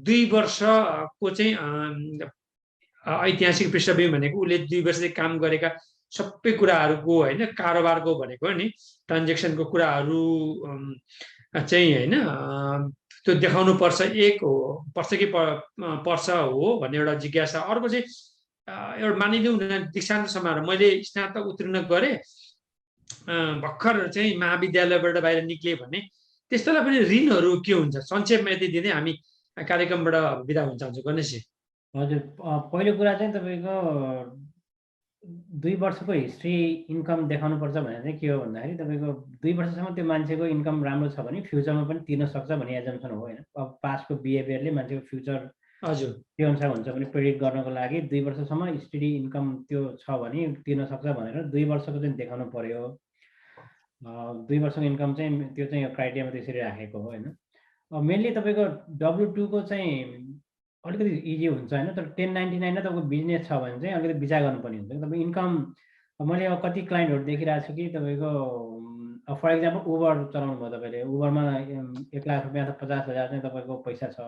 2 वर्षको चाहिँ ऐतिहासिक पृष्ठभूमि भनेको उसले 2 वर्ष चाहिँ काम गरेका सबै कुराहरूको होइन कारोबारको भनेको नि ट्रान्जेक्सनको कुराहरू चाहिँ होइन त्यो देखाउनु पर्छ, एक हो पर्छ कि पर्छ हो भन्ने एउटा जिज्ञासा। अर्को चाहिँ एउटा मानिलिउँ न दीक्षान्त समारोह मैले स्नातक उत्तीर्ण गरेँ, भर्खर चाहिँ महाविद्यालयबाट बाहिर निक्लिए भने त्यस्तोलाई पनि ऋणहरू के हुन्छ संक्षेपमा यति दिँदै हामी कार्यक्रमबाट बिदा हुन चाहन्छु। गणेशजी। हजुर, पहिलो कुरा चाहिँ तपाईँको 2 वर्षको हिस्ट्री इन्कम देखाउनु पर्छ भने चाहिँ के हो भन्दाखेरि तपाईँको 2 वर्षसम्म त्यो मान्छेको इन्कम राम्रो छ भने फ्युचरमा पनि तिर्न सक्छ भन्ने एजम्सन हो होइन। अब पास्टको बिहेभियरले मान्छेको फ्युचर हजुर त्यो अनुसार हुन्छ भने प्रेडिक्ट गर्नको लागि 2 वर्षसम्म स्टडी इन्कम त्यो छ भने तिर्न सक्छ भनेर 2 वर्षको चाहिँ देखाउनु पर्यो। 2 वर्षको इन्कम चाहिँ त्यो चाहिँ क्राइटेरियामा त्यसरी राखेको हो होइन। मेनली तपाईँको W2 को चाहिँ अलिकति इजी हुन्छ होइन, तर 1099 तपाईँको बिजनेस छ भने चाहिँ अलिकति विचार गर्नुपर्ने हुन्छ। तपाईँ इन्कम मैले अब कति क्लाइन्टहरू देखिरहेको छु कि तपाईँको फर इक्जाम्पल उबर चलाउनु भयो तपाईँले, उबरमा 1 लाख रुपियाँ अथवा 50,000 चाहिँ तपाईँको पैसा छ,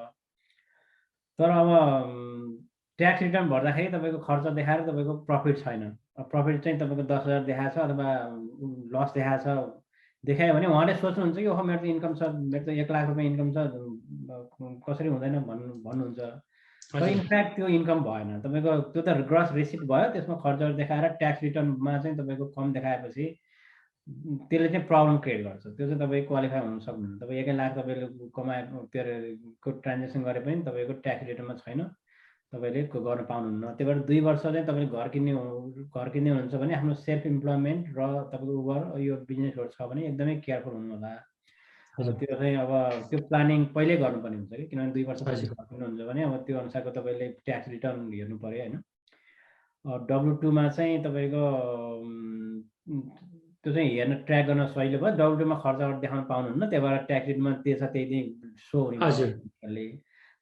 तर अब ट्याक्स रिटर्न भर्दाखेरि तपाईँको खर्च देखाएर तपाईँको प्रफिट छैन। प्रफिट चाहिँ तपाईँको 10,000 देखाएको छ अथवा लस देखाएको छ देखायो भने उहाँले सोच्नुहुन्छ कि ओहो मेरो त इन्कम छ, मेरो त 1 लाख रुपियाँ इन्कम छ, कसरी हुँदैन भन्नुहुन्छ। तर इनफ्याक्ट त्यो इन्कम भएन तपाईँको, त्यो त ग्रस रिसिप्ट भयो, त्यसमा खर्चहरू देखाएर ट्याक्स रिटर्नमा चाहिँ तपाईँको कम देखाएपछि त्यसले चाहिँ प्रब्लम क्रिएट गर्छ। त्यो चाहिँ तपाईँ क्वालिफाई हुन सक्नुहुन्न। तपाईँ 1 लाख तपाईँले कमाएको त्यो ट्रान्जेक्सन गरे पनि तपाईँको ट्याक्स रिटर्नमा छैन, तपाईँले गर्न पाउनुहुन्न। त्यही भएर 2 वर्ष चाहिँ तपाईँले घर किन्ने हुनुहुन्छ भने आफ्नो सेल्फ इम्प्लोइमेन्ट र तपाईँको उबर यो बिजनेसहरू छ भने एकदमै केयरफुल हुनु होला। त्यो चाहिँ अब त्यो प्लानिङ पहिल्यै गर्नुपर्ने हुन्छ कि, किनभने 2 वर्षपछि घर किन्नुहुन्छ भने अब त्यो अनुसारको तपाईँले ट्याक्स रिटर्न हेर्नु पऱ्यो होइन। W2 मा चाहिँ तपाईँको त्यो चाहिँ हेर्न ट्र्याक गर्न सजिलो भयो। W2 मा खर्चहरू देखाउन पाउनुहुन्न, त्यही भएर ट्याक्स रिटर्नमा त्यही छ त्यही सो हुने।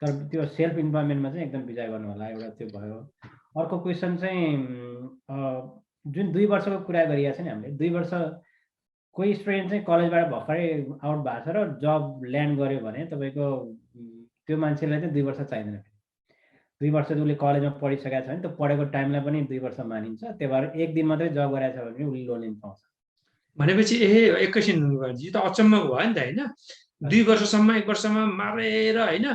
तर त्यो सेल्फ इम्प्लोइमेन्टमा चाहिँ एकदम विचार गर्नु होला, एउटा त्यो भयो। अर्को क्वेसन चाहिँ जुन 2 वर्षको कुरा गरिरहेको छ नि हामीले, 2 वर्ष कोही स्टुडेन्ट चाहिँ कलेजबाट भर्खरै आउट भएको छ र जब ल्यान्ड गर्यो भने तपाईँको त्यो मान्छेलाई चाहिँ 2 वर्ष चाहिँदैन। 2 वर्ष उसले कलेजमा पढिसकेको छ भने त्यो पढेको टाइमलाई पनि 2 वर्ष मानिन्छ। त्यही भएर 1 दिन मात्रै जब गरेको छ भने उसले लोन लिन पाउँछ। भनेपछि एकैछिन त अचम्म भयो नि त होइन। 2 वर्षसम्म 1 वर्षमा मारेर होइन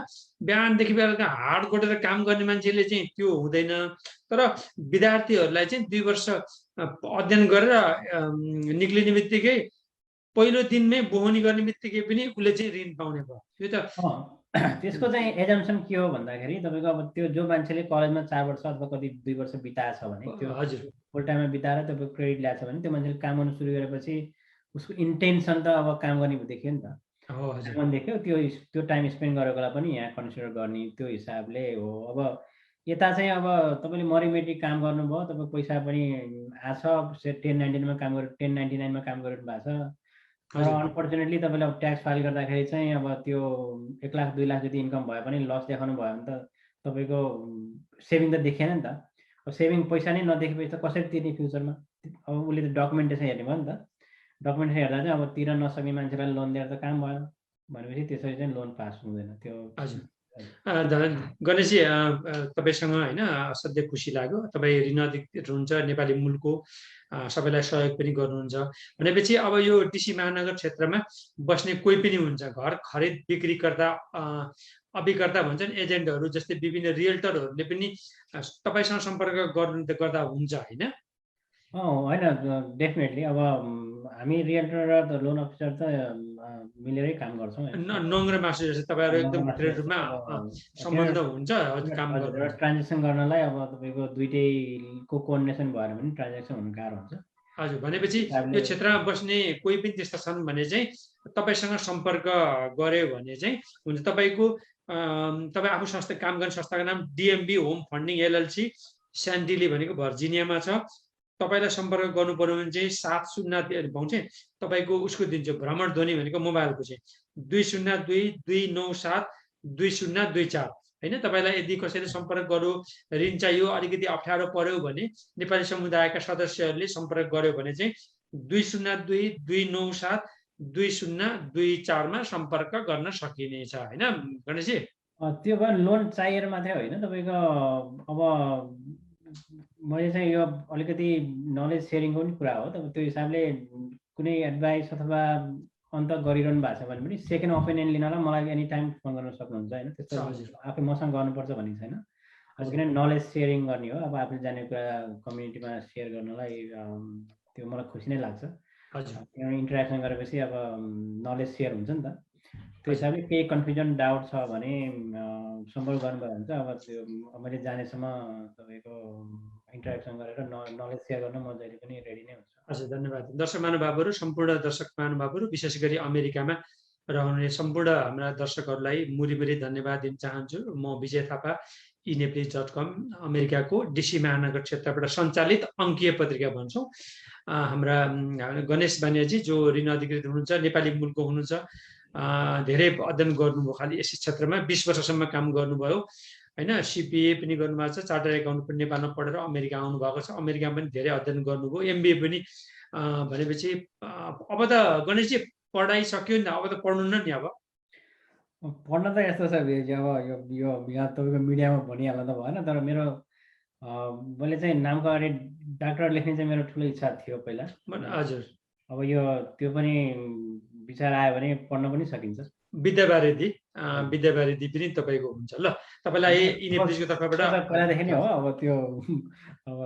बिहानदेखि बेलुका हाड गोडेर काम गर्ने मान्छेले चाहिँ त्यो हुँदैन। तर विद्यार्थीहरूलाई चाहिँ 2 वर्ष अध्ययन गरेर निक्लिने बित्तिकै पहिलो दिनमै बोहनी गर्ने बित्तिकै पनि उसले चाहिँ ऋण पाउने भयो। त्यो त त्यसको चाहिँ एजम्सन के हो भन्दाखेरि तपाईँको अब त्यो जो मान्छेले कलेजमा 4 वर्ष अथवा कति 2 वर्ष बिताएछ भने त्यो हजुर फुल टाइममा बिताएर तपाईँको क्रेडिट ल्याएको छ भने त्यो मान्छेले काम गर्न सुरु गरेपछि उसको इन्टेन्सन त अब काम गर्ने देखियो नि त, देख्यो। त्यो टाइम स्पेन्ड गरेकोलाई पनि यहाँ कन्सिडर गर्ने त्यो हिसाबले हो। अब यता चाहिँ अब तपाईँले मरिमेटी काम गर्नुभयो, तपाईँ पैसा पनि आछ, 1099 मा काम गर्नु 1099 मा काम गरिरहनु भएको छ। तर अनफर्चुनेटली तपाईँले अब ट्याक्स फाइल गर्दाखेरि चाहिँ अब त्यो 1 लाख 2 लाख जति इन्कम भए पनि लस देखाउनु भयो भने त तपाईँको सेभिङ त देखिएन नि त। अब सेभिङ पैसा नै नदेखेपछि त कसरी तिर्ने फ्युचरमा? अब उसले त डकुमेन्टेसन हेर्ने भयो नि त। डकुमेन्टेसन हेर्दा चाहिँ अब तिर्न नसक्ने मान्छेलाई लोन दिएर त काम भयो भनेपछि त्यसरी चाहिँ लोन पास हुँदैन त्यो। गणेशजी तपाईँसँग होइन असाध्यै खुसी लाग्यो। तपाईँ ऋण अधिकृत हुनुहुन्छ, नेपाली मूलको, सबैलाई सहयोग पनि गर्नुहुन्छ भनेपछि अब यो डिसी महानगर क्षेत्रमा बस्ने कोही पनि हुन्छ, घर खरिद बिक्रीकर्ता अभिकर्ता भन्छन्, एजेन्टहरू जस्तै विभिन्न रियल्टरहरूले पनि तपाईँसँग सम्पर्क गर्दा हुन्छ होइन? होइन, डेफिनेटली अब हामी रियल्टर र लोन अफिसर त मिलेरै काम गर्छौँ। नङ र मासु जस्तो तपाईँहरू एकदम रूपमा सम्बन्ध हुन्छ काम गर्नु। ट्रान्जेक्सन गर्नलाई अब तपाईँको दुईटैको कोअर्डिनेसन भएर पनि ट्रान्जेक्सन हुनु गाह्रो हुन्छ। हजुर, भनेपछि यो क्षेत्रमा बस्ने कोही पनि त्यस्ता छन् भने चाहिँ तपाईँसँग सम्पर्क गर्यो भने चाहिँ हुन्छ। तपाईँ आफू संस्था काम गर्ने संस्थाको नाम डिएमबी होम फन्डिङ एलएलसी, स्यान्डिली भनेको भर्जिनियामा छ। तपाईँलाई सम्पर्क गर्नु पर्यो भने चाहिँ 702 पाउँछ तपाईँको उसको दिन्छु, भ्रमण ध्वनि भनेको मोबाइलको चाहिँ 202-297-2024 होइन। तपाईँलाई यदि कसैले सम्पर्क गर्यो, ऋण चाहियो, अलिकति अप्ठ्यारो पर्यो भने नेपाली समुदायका सदस्यहरूले सम्पर्क गर्यो भने चाहिँ 202-297-2024 मा सम्पर्क गर्न सकिनेछ होइन गणेशजी? त्यो भयो लोन चाहिएर मात्रै होइन तपाईँको। अब मैले चाहिँ यो अलिकति नलेज सेयरिङको पनि कुरा हो। तपाईँ त्यो हिसाबले कुनै एडभाइस अथवा अन्त गरिरहनु भएको छ भने पनि सेकेन्ड ओपिनियन लिनलाई मलाई एनी टाइम फोन गर्न सक्नुहुन्छ होइन। त्यस्तो आफै मसँग गर्नुपर्छ भन्ने छैन। किनभने नलेज सेयरिङ गर्ने हो। अब आफूले जाने कुरा कम्युनिटीमा सेयर गर्नलाई त्यो मलाई खुसी नै लाग्छ। इन्टरेक्सन गरेपछि अब नलेज सेयर हुन्छ नि त। त्यो हिसाबले केही कन्फ्युजन डाउट छ भने सम्पर्क गर्नुभयो भने चाहिँ अब त्यो मैले जानेसम्म तपाईँको इन्टरेक्सन गरेर नलेज सेयर गर्न म जहिले पनि रेडी नै हुन्छु। हजुर, धन्यवाद। दर्शक महानुभावहरू, सम्पूर्ण दर्शक महानुभावहरू, विशेष गरी अमेरिकामा रहने सम्पूर्ण हाम्रा दर्शकहरूलाई मुरी धन्यवाद दिन चाहन्छु। म विजय थापा, eNepalese.com, अमेरिकाको डिसी महानगर क्षेत्रबाट सञ्चालित अङ्कीय पत्रिका भन्छौँ। हाम्रा गणेश बानियाजी जो ऋण अधिकृत हुनुहुन्छ, नेपाली मूलको हुनुहुन्छ, धेरै अध्ययन गर्नुभयो, खालि यस क्षेत्रमा 20 वर्षसम्म काम गर्नुभयो होइन। सिपिए पनि गर्नुभएको छ, चार्टर एकाउन्ट पनि नेपालमा पढेर अमेरिका आउनुभएको छ, अमेरिकामा पनि धेरै अध्ययन गर्नुभयो, एमबिए पनि। भनेपछि अब त गणेशजी पढाइ सक्यो नि त, अब त पढ्नु न नि? अब पढ्न त यस्तो छ अब यो यहाँ तपाईँको मिडियामा भनिहाल्न त भएन। तर मेरो मैले चाहिँ नामको अगाडि डाक्टर लेख्ने चाहिँ मेरो ठुलो इच्छा थियो पहिला। हजुर, अब यो त्यो पनि विचार आयो भने पढ्न पनि सकिन्छ। विद्यावारिधि पनि तपाईँको हुन्छ। ल, तपाईँलाई eNepalese को तर्फबाट पहिलादेखि नै हो। अब त्यो अब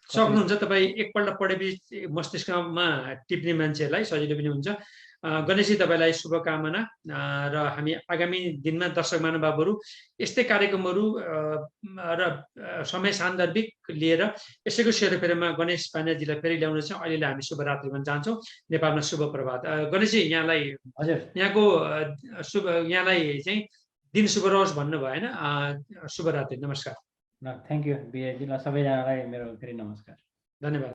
सक्नुहुन्छ तपाईँ एकपल्ट पढेपछि मस्तिष्कमा टिप्ने मान्छेहरूलाई सजिलो पनि हुन्छ। गणेशजी तपाईँलाई शुभकामना र हामी आगामी दिनमा दर्शक महानुभावहरू यस्तै कार्यक्रमहरू र समय सान्दर्भिक लिएर यसैको सेरोफेरोमा गणेश बानियाजीलाई फेरि ल्याउनेछ। अहिले हामी शुभरात्रि भन्न चाहन्छौँ। नेपालमा शुभ प्रभात। गणेशजी यहाँलाई यहाँलाई चाहिँ दिन शुभ रहोस् भन्नु भएन? शुभरात्रि, नमस्कार। Thank you Vijayji. ल सबैजनालाई मेरो फेरि नमस्कार, धन्यवाद।